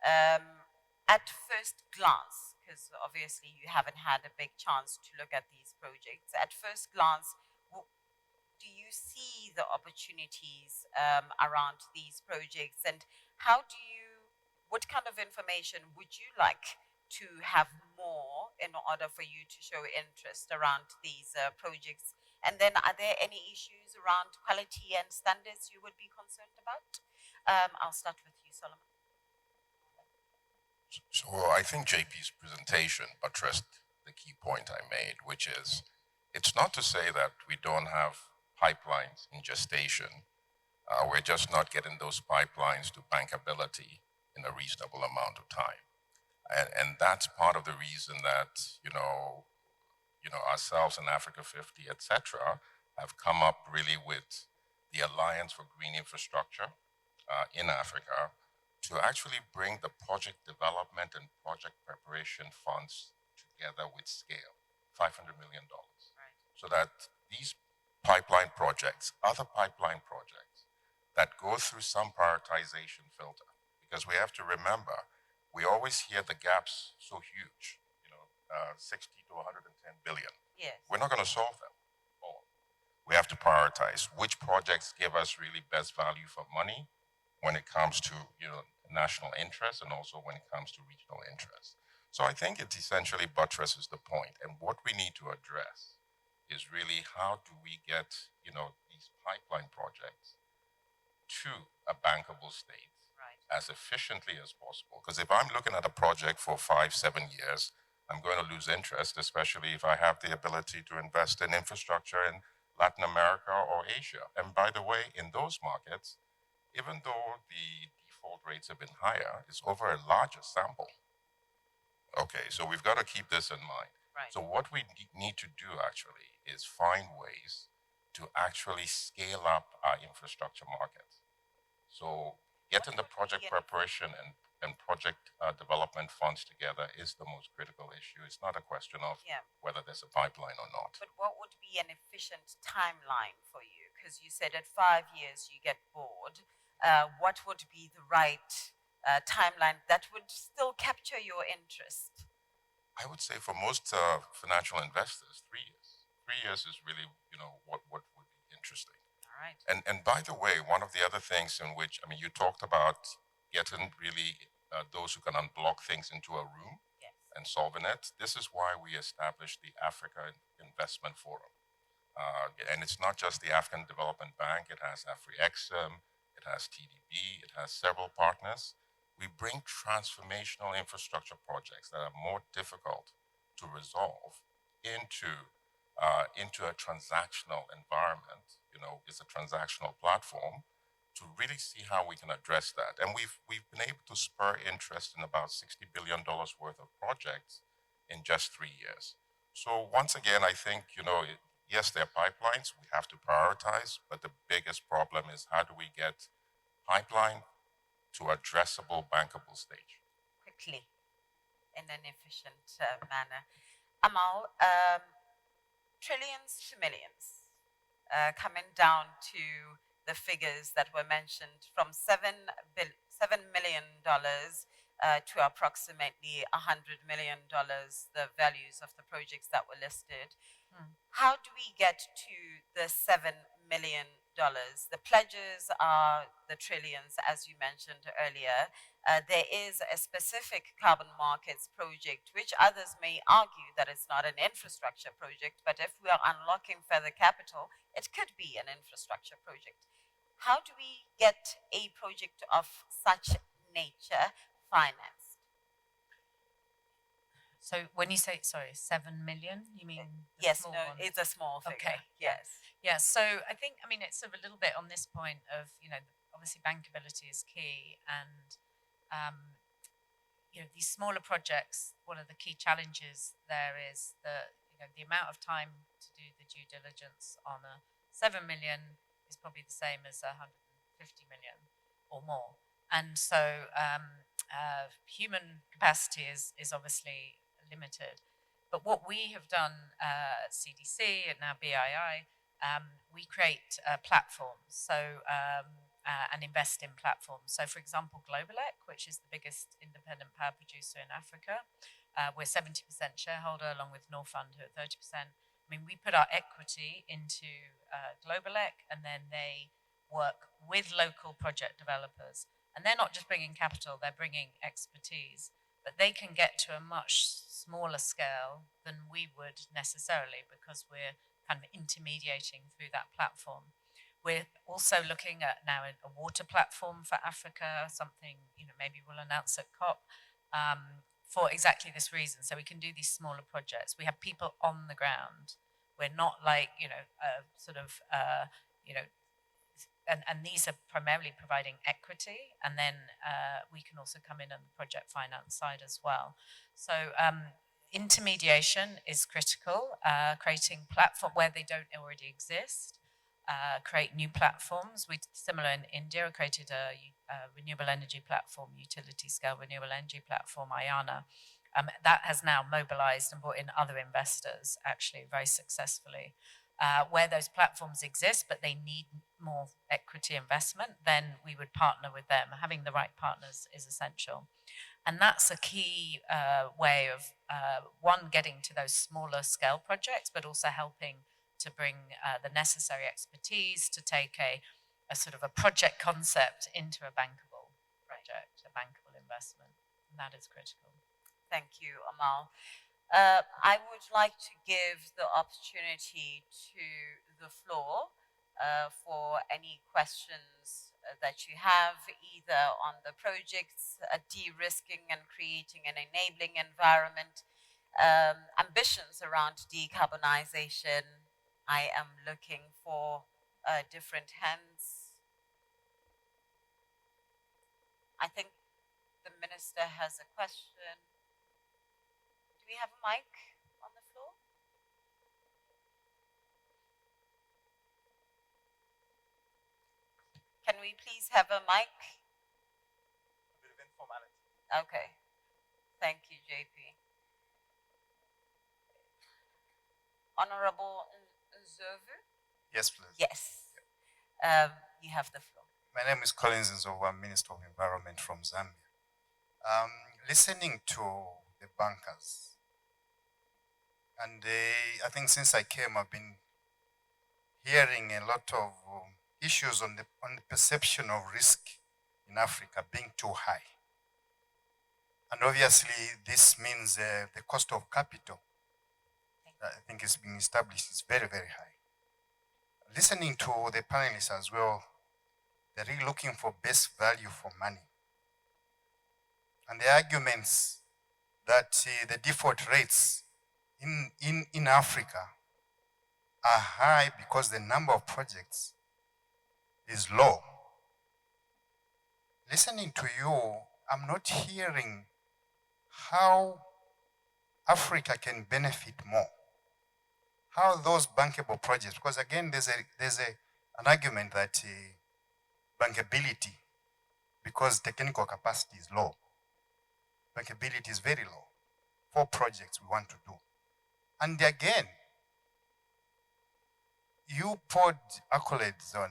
At first glance, because obviously you haven't had a big chance to look at these projects, at first glance, do you see the opportunities around these projects, and how do you what kind of information would you like to have more in order for you to show interest around these projects? And then are there any issues around quality and standards you would be concerned about? I'll start with you, Solomon. So I think JP's presentation buttressed the key point I made, which is it's not to say that we don't have pipelines in gestation. We're just not getting those pipelines to bankability in a reasonable amount of time. And that's part of the reason that, ourselves and Africa 50, etc., have come up really with the Alliance for Green Infrastructure in Africa to actually bring the project development and project preparation funds together with scale, $500 million. Right. So that these pipeline projects, other pipeline projects that go through some prioritization filter, because we have to remember, we always hear the gaps so huge, 60 to 110 billion. Yes. We're not going to solve them all. We have to prioritize which projects give us really best value for money when it comes to national interest and also when it comes to regional interest. So I think it essentially buttresses the point. And what we need to address is really how do we get these pipeline projects to a bankable state as efficiently as possible. Because if I'm looking at a project for 5-7 years, I'm going to lose interest, especially if I have the ability to invest in infrastructure in Latin America or Asia. And by the way, in those markets, even though the default rates have been higher, it's over a larger sample. Okay, so we've got to keep this in mind. Right. So what we need to do actually is find ways to actually scale up our infrastructure markets. So getting the project preparation and project development funds together is the most critical issue. It's not a question of whether there's a pipeline or not. But what would be an efficient timeline for you? Because you said at 5 years you get bored. What would be the right timeline that would still capture your interest? I would say for most financial investors, 3 years. 3 years is really, what would be interesting. All right. And by the way, one of the other things in which, you talked about getting really those who can unblock things into a room and solving it. This is why we established the Africa Investment Forum. And it's not just the African Development Bank, it has AfriExim, it has TDB, it has several partners. We bring transformational infrastructure projects that are more difficult to resolve into a transactional environment. It's a transactional platform to really see how we can address that. And we've been able to spur interest in about $60 billion worth of projects in just 3 years. So once again, I think, yes, there are pipelines, we have to prioritize, but the biggest problem is how do we get pipeline to addressable, bankable stage? Quickly, in an efficient manner. Amal, trillions to millions, coming down to the figures that were mentioned from $7 million to approximately $100 million, the values of the projects that were listed. How do we get to the $7 million? The pledges are the trillions, as you mentioned earlier. There is a specific carbon markets project, which others may argue that it's not an infrastructure project, but if we are unlocking further capital, it could be an infrastructure project. How do we get a project of such nature financed? So when you say, 7 million, you mean the yes, small no, one? it's a small figure. Okay. Yes. Yeah, so I think, it's a little bit on this point of, obviously bankability is key. And, these smaller projects, one of the key challenges there is the amount of time to do the due diligence on a 7 million is probably the same as 150 million or more. And so human capacity is obviously limited. But what we have done at CDC and now BII, we create platforms and invest in platforms. So for example, Globalec, which is the biggest independent power producer in Africa, we're 70% shareholder along with Norfund who are 30%. We put our equity into Globalec and then they work with local project developers And they're not just bringing capital, they're bringing expertise, but they can get to a much smaller scale than we would necessarily because we're kind of intermediating through that platform. We're also looking at now a water platform for Africa, something, maybe we'll announce at COP, for exactly this reason. So we can do these smaller projects. We have people on the ground. We're not like, and these are primarily providing equity, and then we can also come in on the project finance side as well. So intermediation is critical, creating platform where they don't already exist, create new platforms. Similar in India, created a renewable energy platform, utility scale renewable energy platform, IANA. That has now mobilized and brought in other investors, actually very successfully. Where those platforms exist, but they need more equity investment, then we would partner with them. Having the right partners is essential. And that's a key way of, one, getting to those smaller scale projects, but also helping to bring the necessary expertise to take a sort of a project concept into a bankable project, a bankable investment. And that is critical. Thank you, Amal. I would like to give the opportunity to the floor for any questions that you have, either on the projects, de-risking and creating an enabling environment, ambitions around decarbonization. I am looking for different hands. I think the minister has a question. Do we have a mic on the floor? Can we please have a mic? A bit of informality. Okay. Thank you, JP. Honorable Nzovu? Yes, please. Yes. You have the floor. My name is Collins Nzovu. I'm Minister of Environment from Zambia. Listening to the bankers, and I think since I came, I've been hearing a lot of issues on the perception of risk in Africa being too high. And obviously, this means the cost of capital, I think is being established, is very, very high. Listening to the panelists as well, they're really looking for best value for money. And the arguments that the default rates in Africa are high because the number of projects is low. Listening to you, I'm not hearing how Africa can benefit more. How those bankable projects, because again, there's an argument that bankability, because technical capacity is low, bankability is very low for projects we want to do. And again, you poured accolades on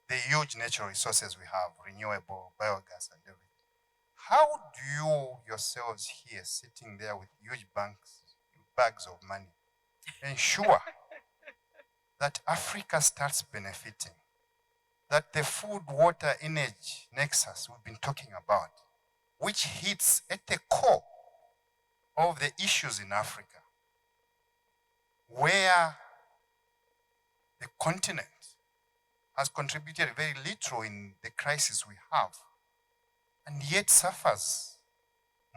the huge natural resources we have, renewable, biogas, and everything. How do you yourselves here, sitting there with huge bags of money, ensure that Africa starts benefiting, that the food, water, energy nexus we've been talking about, which hits at the core of the issues in Africa, where the continent has contributed very little in the crisis we have, and yet suffers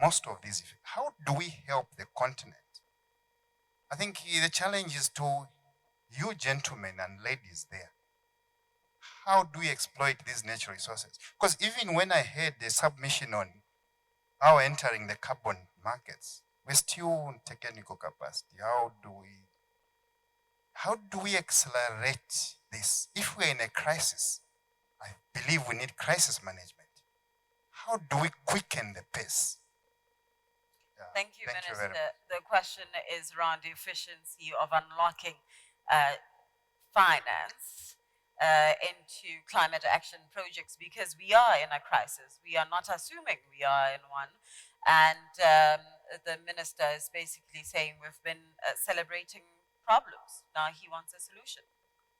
most of these effects. How do we help the continent? I think the challenge is to you gentlemen and ladies there. How do we exploit these natural resources? Because even when I heard the submission on our entering the carbon markets, we're still on technical capacity. How do we accelerate this? If we're in a crisis, I believe we need crisis management. How do we quicken the pace? Yeah, Thank you, Minister. Minister. The question is around the efficiency of unlocking finance into climate action projects, because we are in a crisis. We are not assuming we are in one. And the minister is basically saying we've been celebrating problems. Now he wants a solution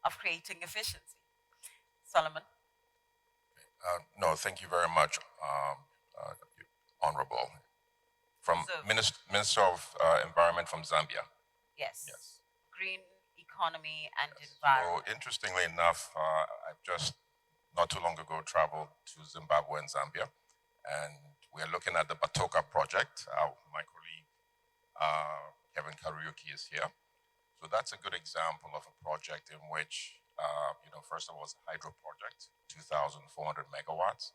of creating efficiency. Solomon? No, thank you very much, Honorable. From So- Minister of Environment from Zambia. Yes. Yes. Green economy and So environment. interestingly enough, I've just not too long ago traveled to Zimbabwe and Zambia, and we're looking at the Batoka project. My colleague Kevin Kariuki is here. So that's a good example of a project in which, first of all, it's a hydro project, 2,400 megawatts,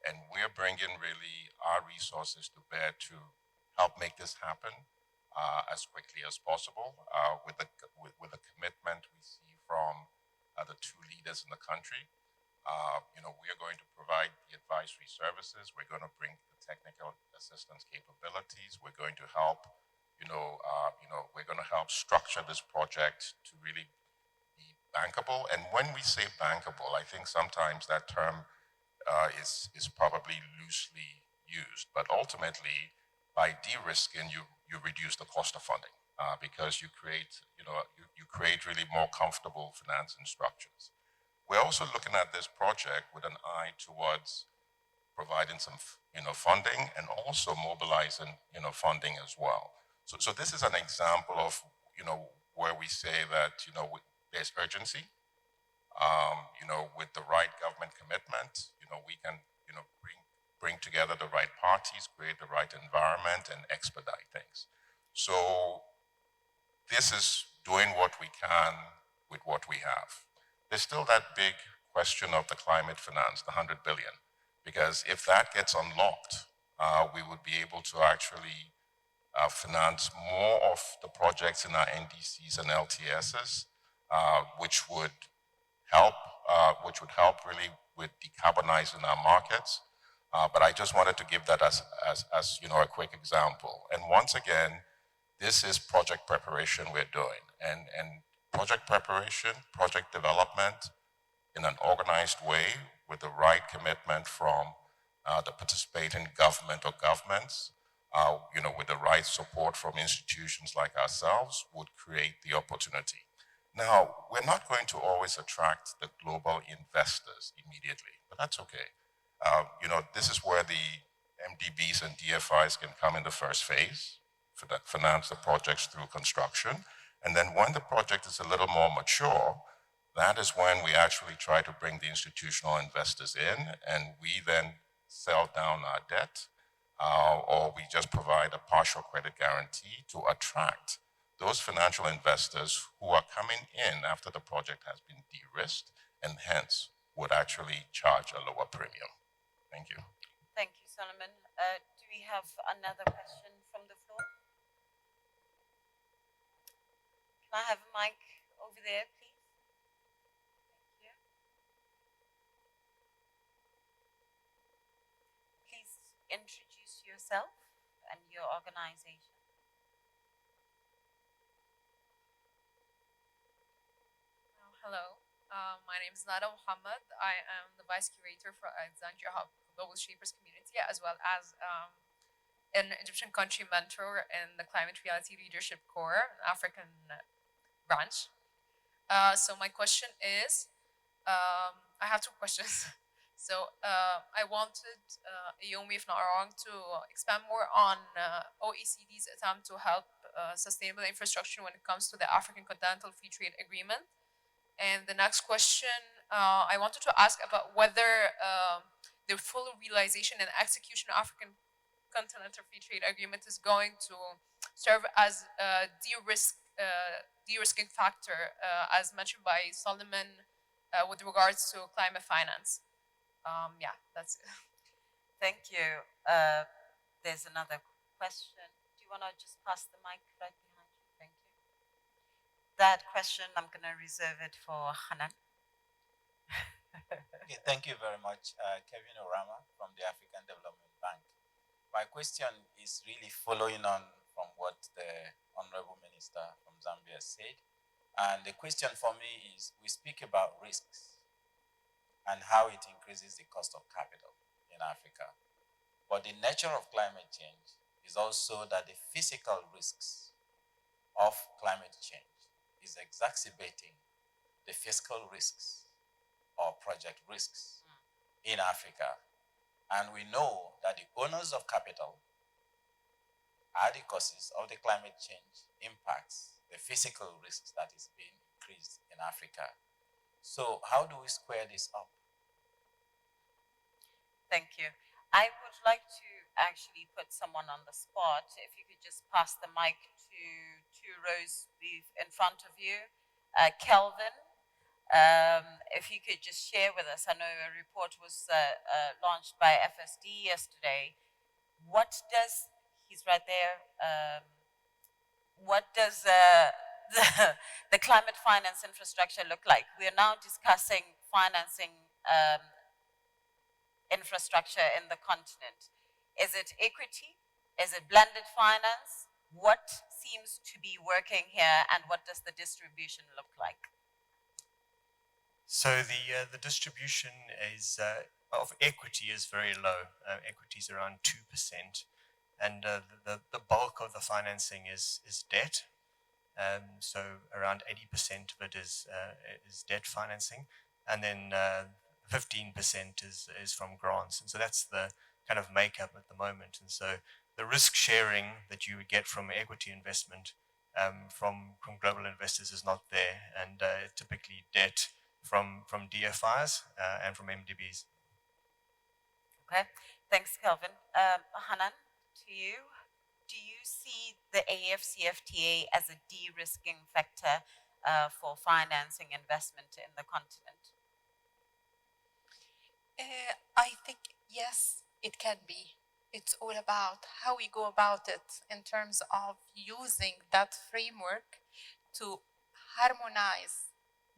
and we're bringing really our resources to bear to help make this happen as quickly as possible with the commitment we see from the two leaders in the country. We are going to provide the advisory services. We're going to bring the technical assistance capabilities. We're going to help, we're going to help structure this project to really be bankable. And when we say bankable, I think sometimes that term is probably loosely used, but ultimately, by de-risking, you reduce the cost of funding because you create, you create really more comfortable financing structures. We're also looking at this project with an eye towards providing some, funding and also mobilizing, funding as well. So this is an example of, where we say that, there's urgency. With the right government commitment, we can, bring together the right parties, create the right environment, and expedite things. So this is doing what we can with what we have. There's still that big question of the climate finance, the 100 billion, because if that gets unlocked, we would be able to actually finance more of the projects in our NDCs and LTSs, which would help really with decarbonizing our markets. But I just wanted to give that as a quick example. And once again, this is project preparation we're doing, and project preparation, project development in an organized way with the right commitment from the participating government or governments, with the right support from institutions like ourselves would create the opportunity. Now, we're not going to always attract the global investors immediately, but that's okay. This is where the MDBs and DFIs can come in the first phase, finance the projects through construction. And then when the project is a little more mature, that is when we actually try to bring the institutional investors in, and we then sell down our debt, or we just provide a partial credit guarantee to attract those financial investors who are coming in after the project has been de-risked and hence would actually charge a lower premium. Thank you. Thank you, Solomon. Do we have another question from the floor? Can I have a mic over there, please? Thank you. Please introduce yourself and your organization. Hello, my name is Nada Muhammad. I am the Vice Curator for Alexandria Hub Global Shapers Community, as well as an Egyptian country mentor in the Climate Reality Leadership Corps, African branch. So my question is, I have two questions. So I wanted Yomi, if not wrong, to expand more on OECD's attempt to help sustainable infrastructure when it comes to the African Continental Free Trade Agreement. And the next question, I wanted to ask about whether the full realization and execution of African Continental Free Trade Agreement is going to serve as a de-risking factor, as mentioned by Solomon, with regards to climate finance. Yeah, that's it. Thank you. There's another question. Do you want to just pass the mic right behind you? Thank you. That question, I'm going to reserve it for Hanan. Okay, thank you very much, Kevin Orama from the African Development Bank. My question is really following on from what the Honorable Minister from Zambia said. And the question for me is, we speak about risks and how it increases the cost of capital in Africa. But the nature of climate change is also that the physical risks of climate change is exacerbating the fiscal risks or project risks. in Africa. And we know that the owners of capital are the causes of the climate change impacts, the physical risks that is being increased in Africa. So how do we square this up? Thank you. I would like to actually put someone on the spot. If you could just pass the mic to two rows in front of you. Kelvin, if you could just share with us, I know a report was launched by FSD yesterday. What does, he's right there, what does the climate finance infrastructure look like? We are now discussing financing infrastructure in the continent. Is it equity? Is it blended finance? What seems to be working here, and what does the distribution look like? So the distribution is of equity is very low. Equity is around 2%, and the bulk of the financing is debt. So around 80% of it is debt financing, and then 15% is from grants. And so that's the kind of makeup at the moment. And so the risk sharing that you would get from equity investment from global investors is not there, and typically debt from DFIs and from MDBs. Okay, thanks, Kelvin. Hanan, to you. Do you see the AFCFTA as a de-risking factor for financing investment in the continent? I think, yes, it can be. It's all about how we go about it in terms of using that framework to harmonize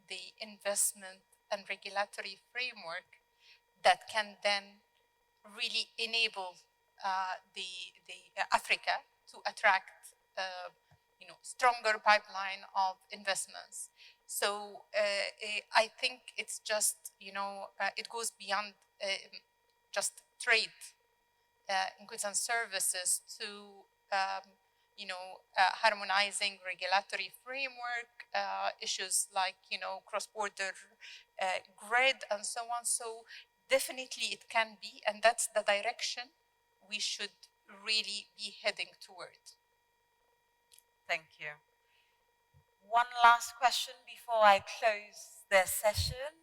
the investment and regulatory framework that can then really enable the Africa to attract stronger pipeline of investments. So I think it's just, it goes beyond just trade in goods and services to, harmonizing regulatory framework, issues like, cross-border grid and so on. So definitely it can be, and that's the direction we should really be heading toward. Thank you. One last question before I close the session.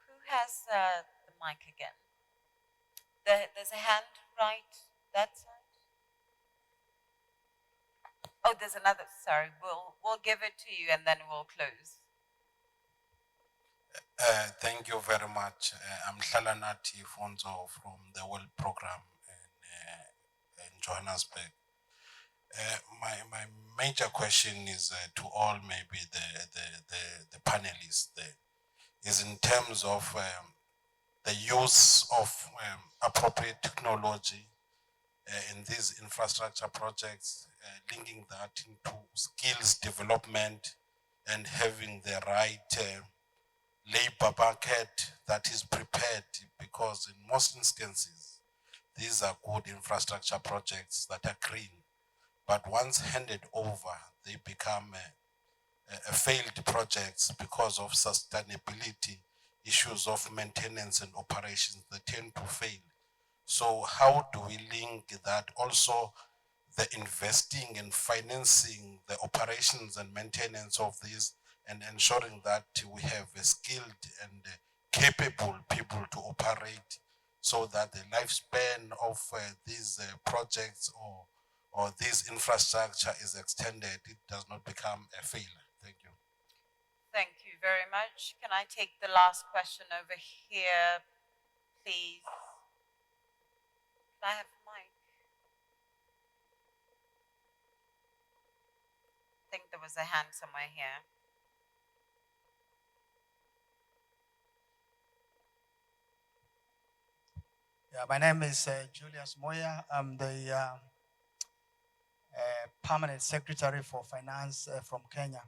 Who has the mic again? There's a hand right that side. Oh, there's another. Sorry, we'll give it to you and then we'll close. Thank you very much. I'm Shalanati Fonzo from the World Program in Johannesburg. My major question is to all, maybe the panelists there, is in terms of the use of appropriate technology in these infrastructure projects, linking that into skills development and having the right labor market that is prepared, because in most instances, these are good infrastructure projects that are green, but once handed over, they become failed projects because of sustainability issues of maintenance and operations. They tend to fail. So how do we link that also the investing and financing the operations and maintenance of these, and ensuring that we have a skilled and capable people to operate, so that the lifespan of these projects or this infrastructure is extended, it does not become a failure. Thank you. Thank you very much. Can I take the last question over here, please? Can I have a mic? I think there was a hand somewhere here. Yeah, my name is Julius Moya. I'm the Permanent Secretary for Finance from Kenya.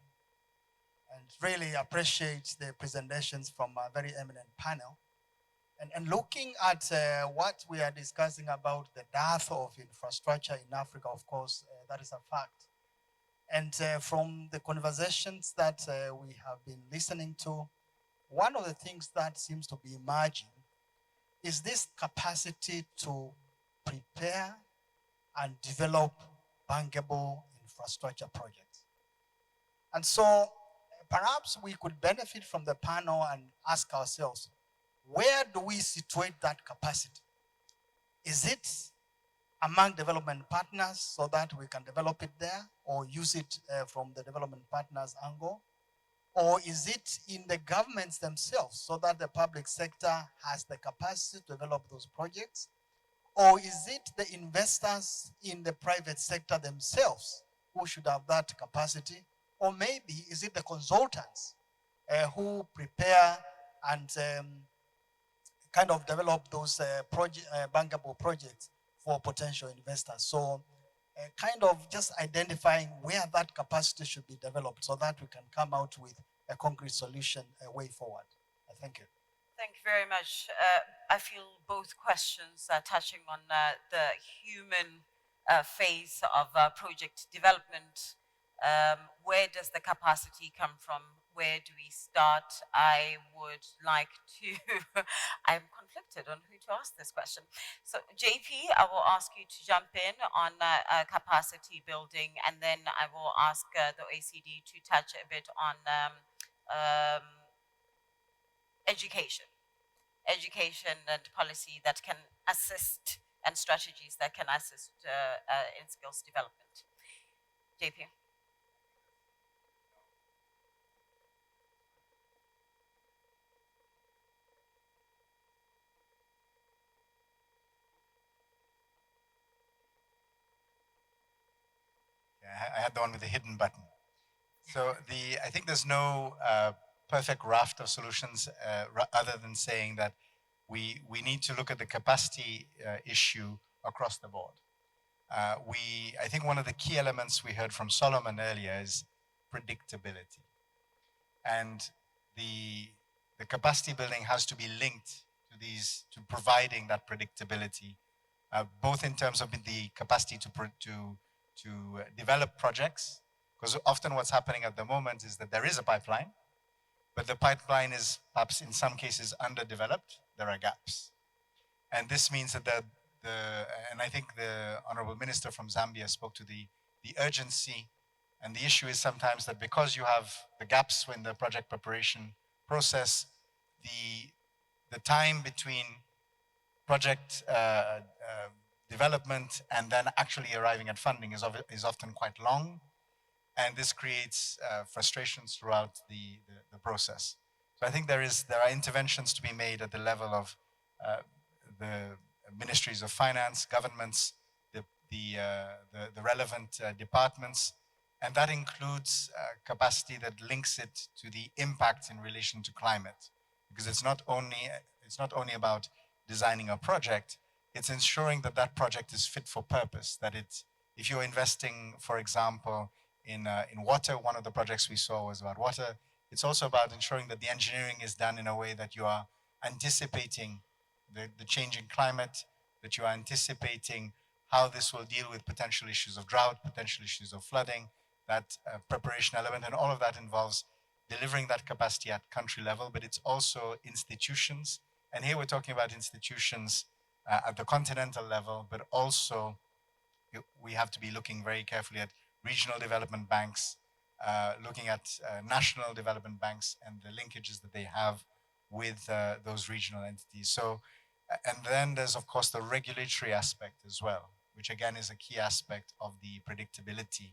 And really appreciate the presentations from a very eminent panel. And looking at what we are discussing about the dearth of infrastructure in Africa, of course, that is a fact. And from the conversations that we have been listening to, one of the things that seems to be emerging is this capacity to prepare and develop bankable infrastructure projects. And so perhaps we could benefit from the panel and ask ourselves, where do we situate that capacity? Is it among development partners so that we can develop it there or use it from the development partners angle? Or is it in the governments themselves so that the public sector has the capacity to develop those projects? Or is it the investors in the private sector themselves who should have that capacity? Or maybe is it the consultants who prepare and kind of develop those bankable projects for potential investors? So kind of just identifying where that capacity should be developed so that we can come out with a concrete solution, a way forward. Thank you. Thank you very much. I feel both questions are touching on the human phase of project development. Where does the capacity come from? Where do we start? I would like to, I'm conflicted on who to ask this question. So JP, I will ask you to jump in on capacity building, and then I will ask the OECD to touch a bit on education and policy that can assist, and strategies that can assist in skills development. JP. I had the one with the hidden button. So I think there's no perfect raft of solutions other than saying that we need to look at the capacity issue across the board. I think one of the key elements we heard from Solomon earlier is predictability. And the capacity building has to be linked to providing that predictability, both in terms of the capacity to develop projects, because often what's happening at the moment is that there is a pipeline, but the pipeline is perhaps in some cases underdeveloped. There are gaps. And this means that and I think the Honorable Minister from Zambia spoke to the urgency, and the issue is sometimes that because you have the gaps in the project preparation process, the time between project development and then actually arriving at funding is often quite long, and this creates frustrations throughout the process. So I think there are interventions to be made at the level of the ministries of finance, governments, the relevant departments, and that includes capacity that links it to the impact in relation to climate, because it's not only about designing a project, it's ensuring that that project is fit for purpose, that if you're investing, for example, in water, one of the projects we saw was about water, it's also about ensuring that the engineering is done in a way that you are anticipating the changing climate, that you are anticipating how this will deal with potential issues of drought, potential issues of flooding, that preparation element, and all of that involves delivering that capacity at country level, but it's also institutions. And here we're talking about institutions at the continental level, but also we have to be looking very carefully at regional development banks, looking at national development banks and the linkages that they have with those regional entities. So, and then there's of course the regulatory aspect as well, which again is a key aspect of the predictability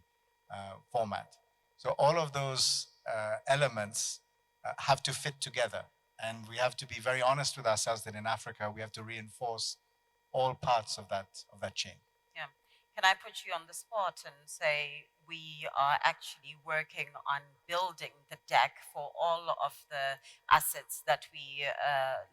format. So all of those elements have to fit together, and we have to be very honest with ourselves that in Africa we have to reinforce all parts of that chain. Yeah. Can I put you on the spot and say we are actually working on building the deck for all of the assets that we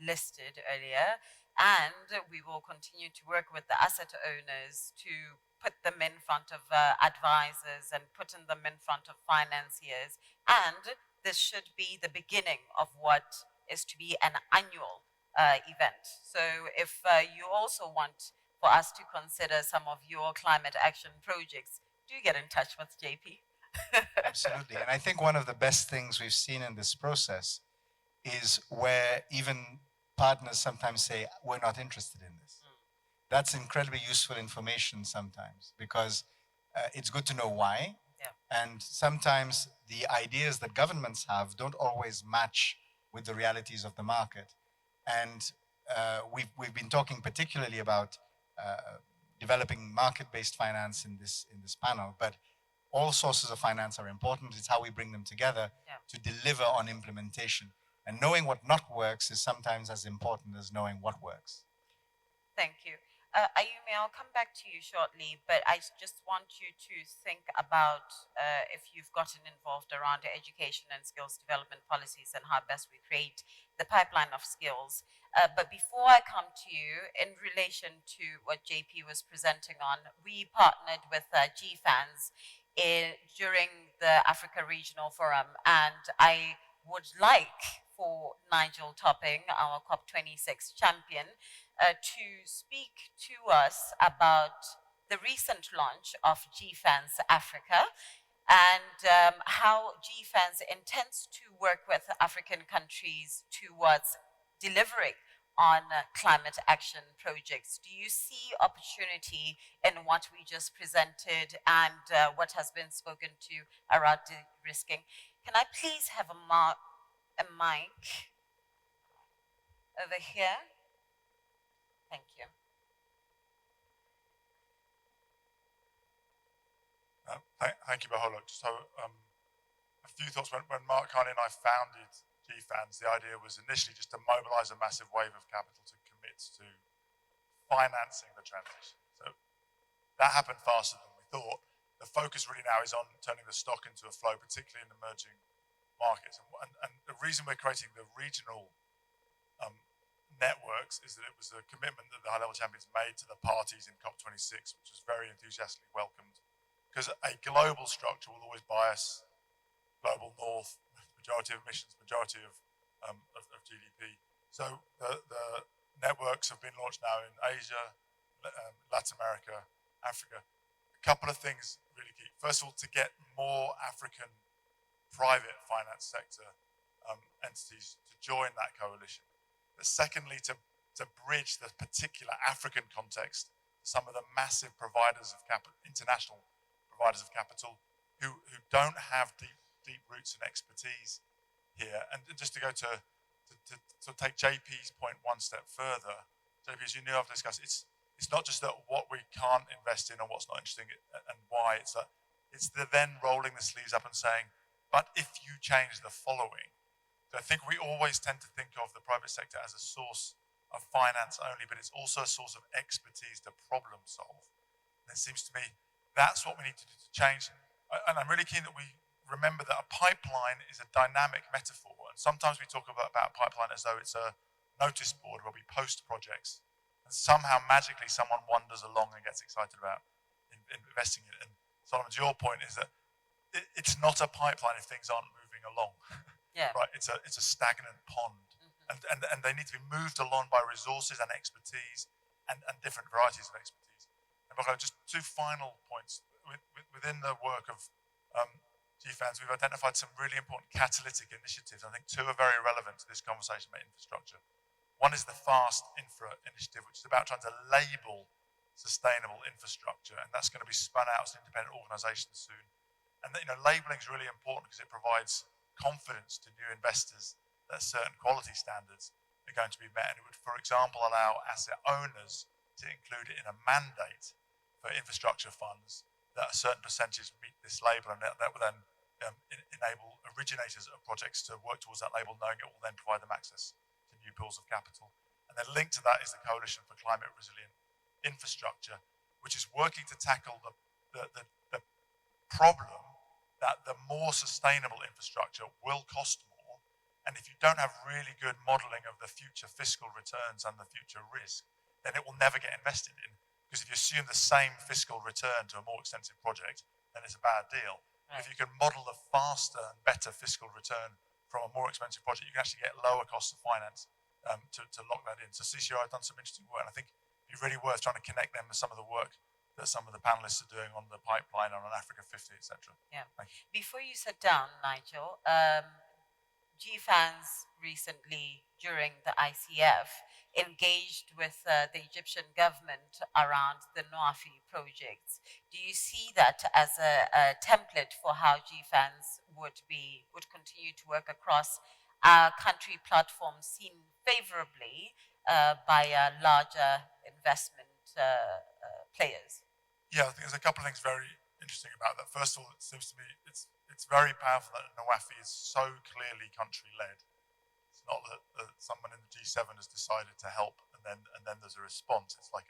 listed earlier, and we will continue to work with the asset owners to put them in front of advisors and putting them in front of financiers, and this should be the beginning of what is to be an annual event. So if you also want for us to consider some of your climate action projects, do get in touch with JP. Absolutely. And I think one of the best things we've seen in this process is where even partners sometimes say, we're not interested in this. That's incredibly useful information sometimes because it's good to know why. Yeah. And sometimes the ideas that governments have don't always match with the realities of the market. And we've been talking particularly about developing market-based finance in this panel, but all sources of finance are important. It's how we bring them together to deliver on implementation. And knowing what not works is sometimes as important as knowing what works. Thank you. Ayumi, I'll come back to you shortly, but I just want you to think about if you've gotten involved around education and skills development policies and how best we create the pipeline of skills. But before I come to you, in relation to what JP was presenting on, we partnered with GFANS during the Africa Regional Forum, and I would like for Nigel Topping, our COP26 champion, to speak to us about the recent launch of GFANS Africa and how GFANS intends to work with African countries towards delivering on climate action projects. Do you see opportunity in what we just presented and what has been spoken to around de-risking? Can I please have a mic over here? Thank you. Thank you, Baholo. So a few thoughts. When Mark Carney and I founded GFANS, the idea was initially just to mobilize a massive wave of capital to commit to financing the transition. So that happened faster than we thought. The focus really now is on turning the stock into a flow, particularly in emerging markets. And the reason we're creating the regional networks is that it was a commitment that the high-level champions made to the parties in COP26, which was very enthusiastically welcomed. Because a global structure will always bias global north, majority of emissions, majority of GDP. So the networks have been launched now in Asia, Latin America, Africa. A couple of things really key. First of all, to get more African private finance sector entities to join that coalition. But secondly, to bridge the particular African context, some of the massive providers of capital, international providers of capital, who don't have deep roots and expertise here. And just to go to take JP's point one step further, JP, as you know, I've discussed, it's not just that what we can't invest in or what's not interesting and why, it's the then rolling the sleeves up and saying, but if you change the following. So I think we always tend to think of the private sector as a source of finance only, but it's also a source of expertise to problem solve. And it seems to me that's what we need to do to change. And I'm really keen that we remember that a pipeline is a dynamic metaphor. And sometimes we talk about pipeline as though it's a notice board where we post projects. And somehow magically someone wanders along and gets excited about investing in it. And Solomon, your point is that it's not a pipeline if things aren't moving along. Yeah. Right. It's a stagnant pond. Mm-hmm. And they need to be moved along by resources and expertise and different varieties of expertise. And just two final points. Within the work of GFANS, we've identified some really important catalytic initiatives. I think two are very relevant to this conversation about infrastructure. One is the FAST Infra initiative, which is about trying to label sustainable infrastructure, and that's going to be spun out as an independent organization soon. And labeling is really important because it provides confidence to new investors that certain quality standards are going to be met. And it would, for example, allow asset owners to include it in a mandate for infrastructure funds that a certain percentage meet this label, and that will then enable originators of projects to work towards that label, knowing it will then provide them access to new pools of capital. And then linked to that is the Coalition for Climate Resilient Infrastructure, which is working to tackle the problem that the more sustainable infrastructure will cost more. And if you don't have really good modeling of the future fiscal returns and the future risk, then it will never get invested in. Because if you assume the same fiscal return to a more extensive project, then it's a bad deal. Right. If you can model a faster and better fiscal return from a more expensive project, you can actually get lower costs of finance to lock that in. So CCI have done some interesting work, and I think it'd be really worth trying to connect them with some of the work that some of the panelists are doing on the pipeline, on Africa 50, etc. Yeah. Before you sit down, Nigel, GFANS recently during the ICF, engaged with the Egyptian government around the Noafi projects. Do you see that as a template for how GFANS would continue to work across our country platforms seen favorably by larger investment players? Yeah, I think there's a couple of things very interesting about that. First of all, it seems to me it's very powerful that Nawafi is so clearly country-led. It's not that someone in the G7 has decided to help and then there's a response. It's like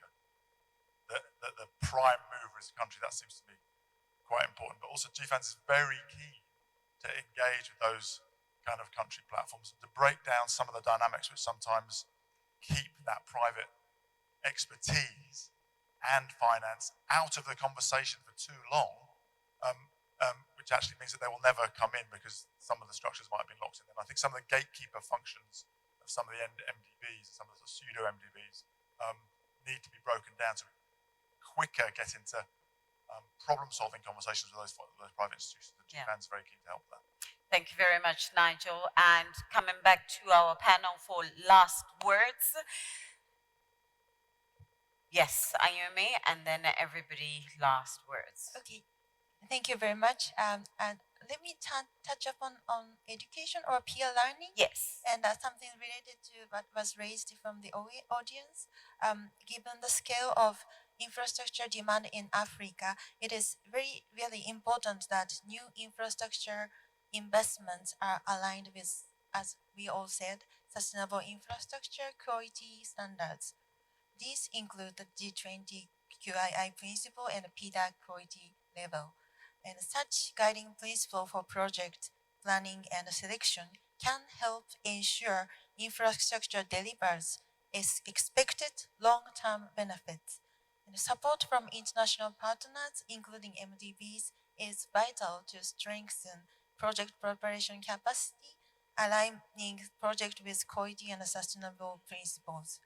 the prime mover is a country. That seems to me quite important. But also GFANS is very keen to engage with those kind of country platforms and to break down some of the dynamics which sometimes keep that private expertise and finance out of the conversation for too long, which actually means that they will never come in because some of the structures might have been locked in. And I think some of the gatekeeper functions of some of the MDBs, some of the pseudo MDBs, need to be broken down to quicker get into problem-solving conversations with those private institutions. The GFAN's very keen to help that. Thank you very much, Nigel. And coming back to our panel for last words. Yes, Ayumi, and then everybody last words. Okay, thank you very much. And let me touch upon on education or peer learning. Yes. And something related to what was raised from the audience. Given the scale of infrastructure demand in Africa, it is really important that new infrastructure investments are aligned with, as we all said, sustainable infrastructure quality standards. These include the G20 QII principle and PDAC quality level. And such guiding principle for project planning and selection can help ensure infrastructure delivers expected long-term benefits. And support from international partners, including MDBs, is vital to strengthen project preparation capacity, aligning project with quality and sustainable principles.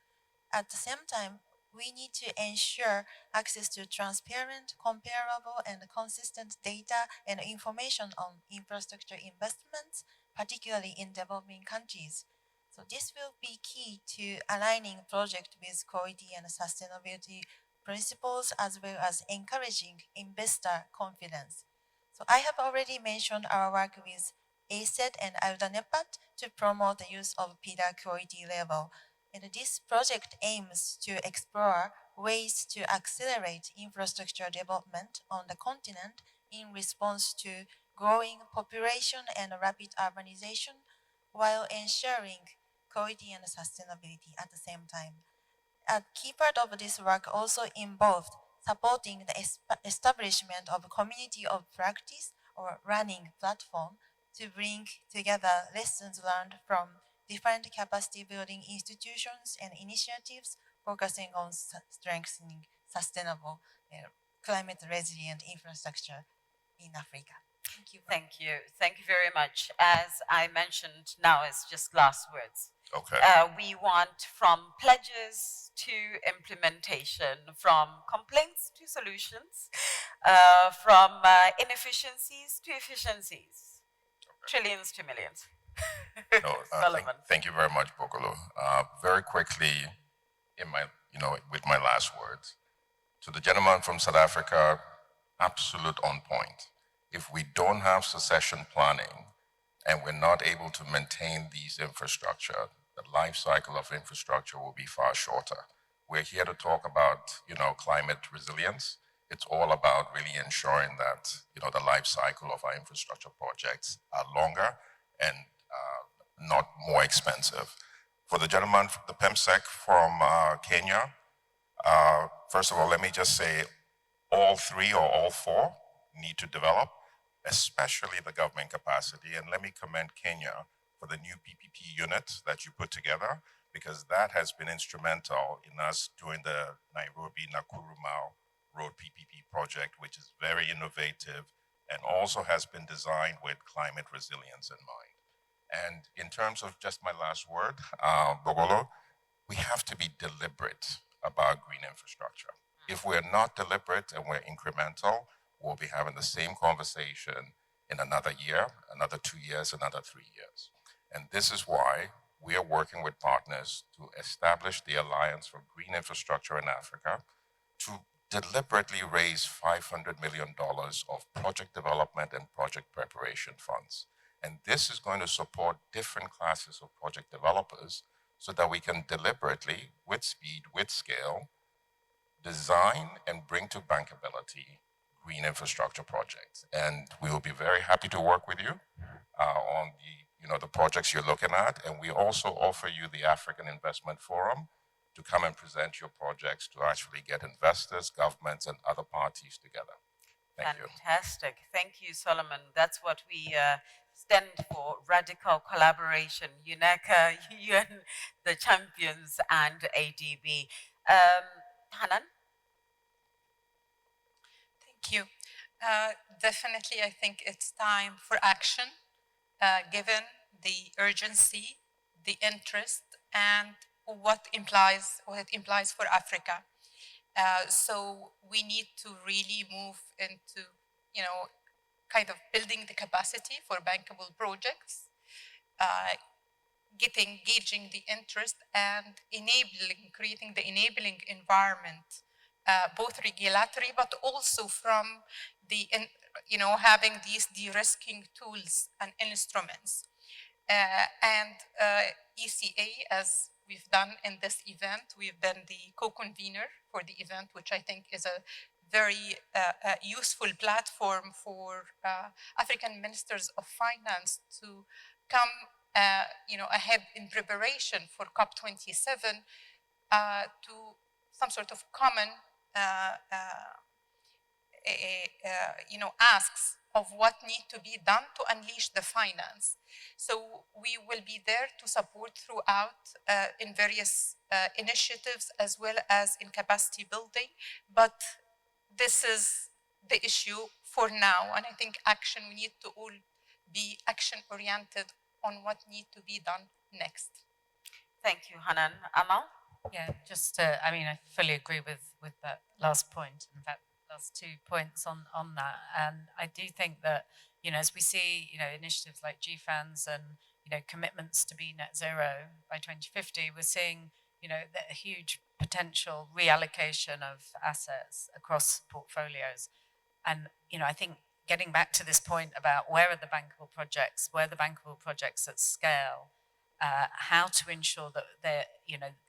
At the same time, we need to ensure access to transparent, comparable, and consistent data and information on infrastructure investments, particularly in developing countries. So this will be key to aligning project with quality and sustainability principles, as well as encouraging investor confidence. So I have already mentioned our work with ACED and ALDA-NEPAD to promote the use of PDA quality level. And this project aims to explore ways to accelerate infrastructure development on the continent in response to growing population and rapid urbanization, while ensuring quality and sustainability at the same time. A key part of this work also involved supporting the establishment of a community of practice or running platform to bring together lessons learned from different capacity building institutions and initiatives focusing on strengthening sustainable climate resilient infrastructure in Africa. Thank you. Thank you. Thank you very much. As I mentioned, now it's just last words. Okay. We want from pledges to implementation, from complaints to solutions, from inefficiencies to efficiencies, trillions to millions. No, thank you very much, Bokolo. Very quickly, with my last words, to the gentleman from South Africa, absolute on point. If we don't have succession planning and we're not able to maintain these infrastructure, the life cycle of infrastructure will be far shorter. We're here to talk about, climate resilience. It's all about really ensuring that, the life cycle of our infrastructure projects are longer and not more expensive. For the gentleman, the PEMSEC from Kenya, first of all, let me just say all three or all four need to develop, especially the government capacity. And let me commend Kenya for the new PPP unit that you put together, because that has been instrumental in us doing the Nairobi-Nakuru-Mau Road PPP project, which is very innovative and also has been designed with climate resilience in mind. And in terms of just my last word, Bogolo, we have to be deliberate about green infrastructure. If we're not deliberate and we're incremental, we'll be having the same conversation in another year, another 2 years, another 3 years. And this is why we are working with partners to establish the Alliance for Green Infrastructure in Africa to deliberately raise $500 million of project development and project preparation funds. And this is going to support different classes of project developers so that we can deliberately, with speed, with scale, design and bring to bankability green infrastructure projects. And we will be very happy to work with you on the projects you're looking at. And we also offer you the African Investment Forum to come and present your projects to actually get investors, governments, and other parties together. Thank you. Fantastic. Thank you, Solomon. That's what we stand for, radical collaboration, UNECA, UN, the champions, and ADB. Hanan? Thank you. Definitely, I think it's time for action, given the urgency, the interest, and what it implies for Africa. So we need to really move into, kind of building the capacity for bankable projects, gauging the interest, and creating the enabling environment, both regulatory, but also from having these de-risking tools and instruments. And ECA, as we've done in this event, we've been the co-convener for the event, which I think is a very useful platform for African ministers of finance to come ahead in preparation for COP27 to some sort of common asks of what need to be done to unleash the finance. So we will be there to support throughout in various initiatives as well as in capacity building. But this is the issue for now. And I think we need to all be action-oriented on what needs to be done next. Thank you, Hanan. Amal? Yeah, I fully agree with that last point. In fact, last 2 points on that. And I do think that, as we see, initiatives like GFANS and, commitments to be net zero by 2050, we're seeing, a huge potential reallocation of assets across portfolios. And, I think getting back to this point about where are the bankable projects at scale, how to ensure that they're,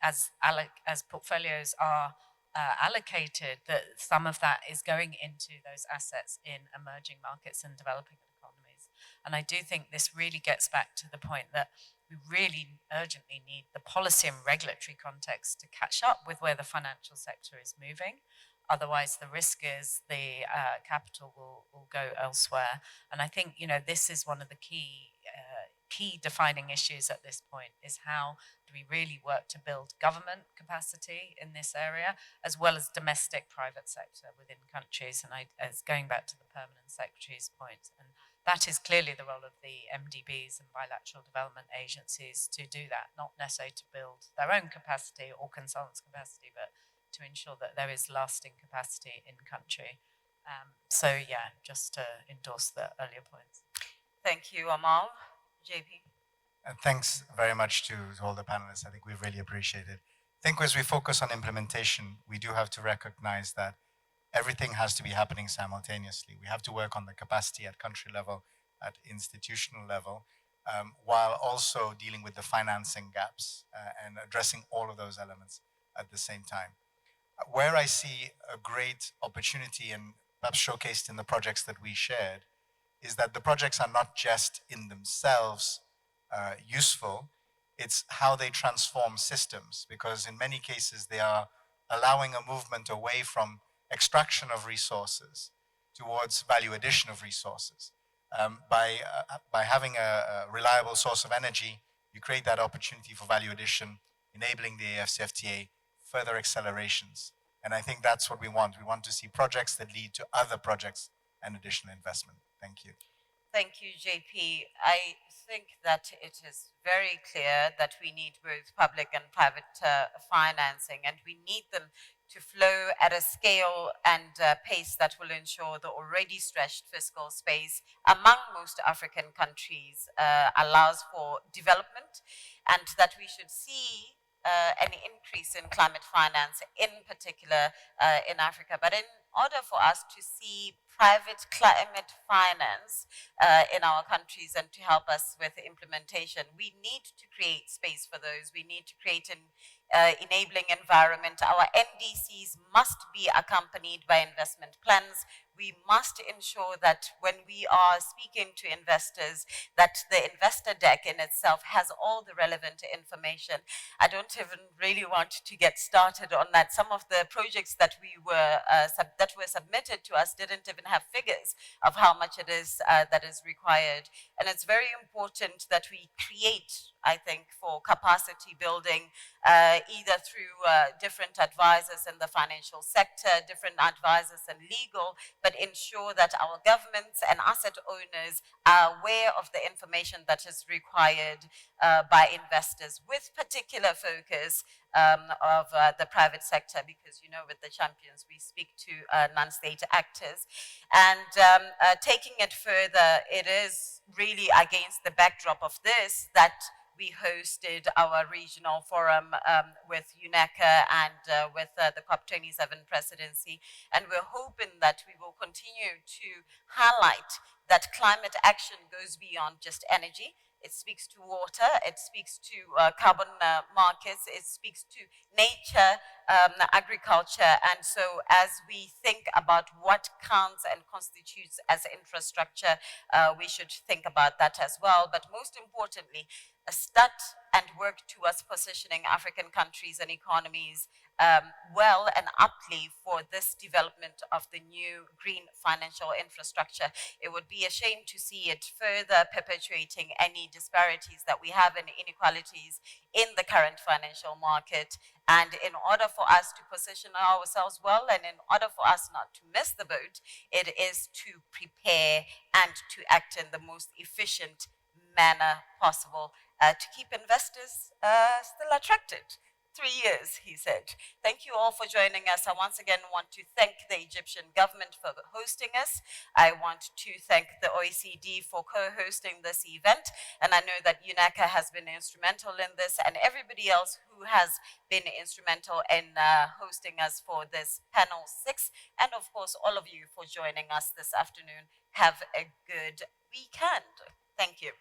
as portfolios are allocated, that some of that is going into those assets in emerging markets and developing economies. And I do think this really gets back to the point that we really urgently need the policy and regulatory context to catch up with where the financial sector is moving. Otherwise, the risk is the capital will go elsewhere. And I think, this is one of the key defining issues at this point, is how do we really work to build government capacity in this area, as well as domestic private sector within countries. And as going back to the permanent secretary's point, and that is clearly the role of the MDBs and bilateral development agencies to do that, not necessarily to build their own capacity or consultants' capacity, but to ensure that there is lasting capacity in country. So yeah, just to endorse the earlier points. Thank you, Amal. JP? Thanks very much to all the panelists. I think we really appreciate it. I think as we focus on implementation, we do have to recognize that everything has to be happening simultaneously. We have to work on the capacity at country level, at institutional level, while also dealing with the financing gaps and addressing all of those elements at the same time. Where I see a great opportunity, and perhaps showcased in the projects that we shared, is that the projects are not just in themselves useful, it's how they transform systems, because in many cases they are allowing a movement away from extraction of resources towards value addition of resources. By having a reliable source of energy, you create that opportunity for value addition, enabling the AFCFTA further accelerations. And I think that's what we want. We want to see projects that lead to other projects and additional investment. Thank you. Thank you, JP. I think that it is very clear that we need both public and private financing, and we need them to flow at a scale and pace that will ensure the already stretched fiscal space among most African countries allows for development, and that we should see an increase in climate finance, in particular in Africa. But in order for us to see private climate finance in our countries and to help us with the implementation, we need to create space for those. We need to create an enabling environment. Our NDCs must be accompanied by investment plans. We must ensure that when we are speaking to investors, that the investor deck in itself has all the relevant information. I don't even really want to get started on that. Some of the projects that were submitted to us didn't even have figures of how much it is that is required. And it's very important that we create, I think, for capacity building, either through different advisors in the financial sector, different advisors in legal, but ensure that our governments and asset owners are aware of the information that is required by investors, with particular focus of the private sector, because, you know, with the champions, we speak to non-state actors. And taking it further, it is really against the backdrop of this that we hosted our regional forum with UNECA and with the COP27 presidency. And we're hoping that we will continue to highlight that climate action goes beyond just energy. It speaks to water, it speaks to carbon markets, it speaks to nature, agriculture. And so as we think about what counts and constitutes as infrastructure, we should think about that as well. But most importantly, start and work towards positioning African countries and economies well and aptly for this development of the new green financial infrastructure. It would be a shame to see it further perpetuating any disparities that we have and inequalities in the current financial market. And in order for us to position ourselves well, and in order for us not to miss the boat, it is to prepare and to act in the most efficient manner possible to keep investors still attracted. 3 years, he said. Thank you all for joining us. I once again want to thank the Egyptian government for hosting us. I want to thank the OECD for co-hosting this event. And I know that UNECA has been instrumental in this, and everybody else who has been instrumental in hosting us for this panel 6. And of course, all of you for joining us this afternoon. Have a good weekend. Thank you.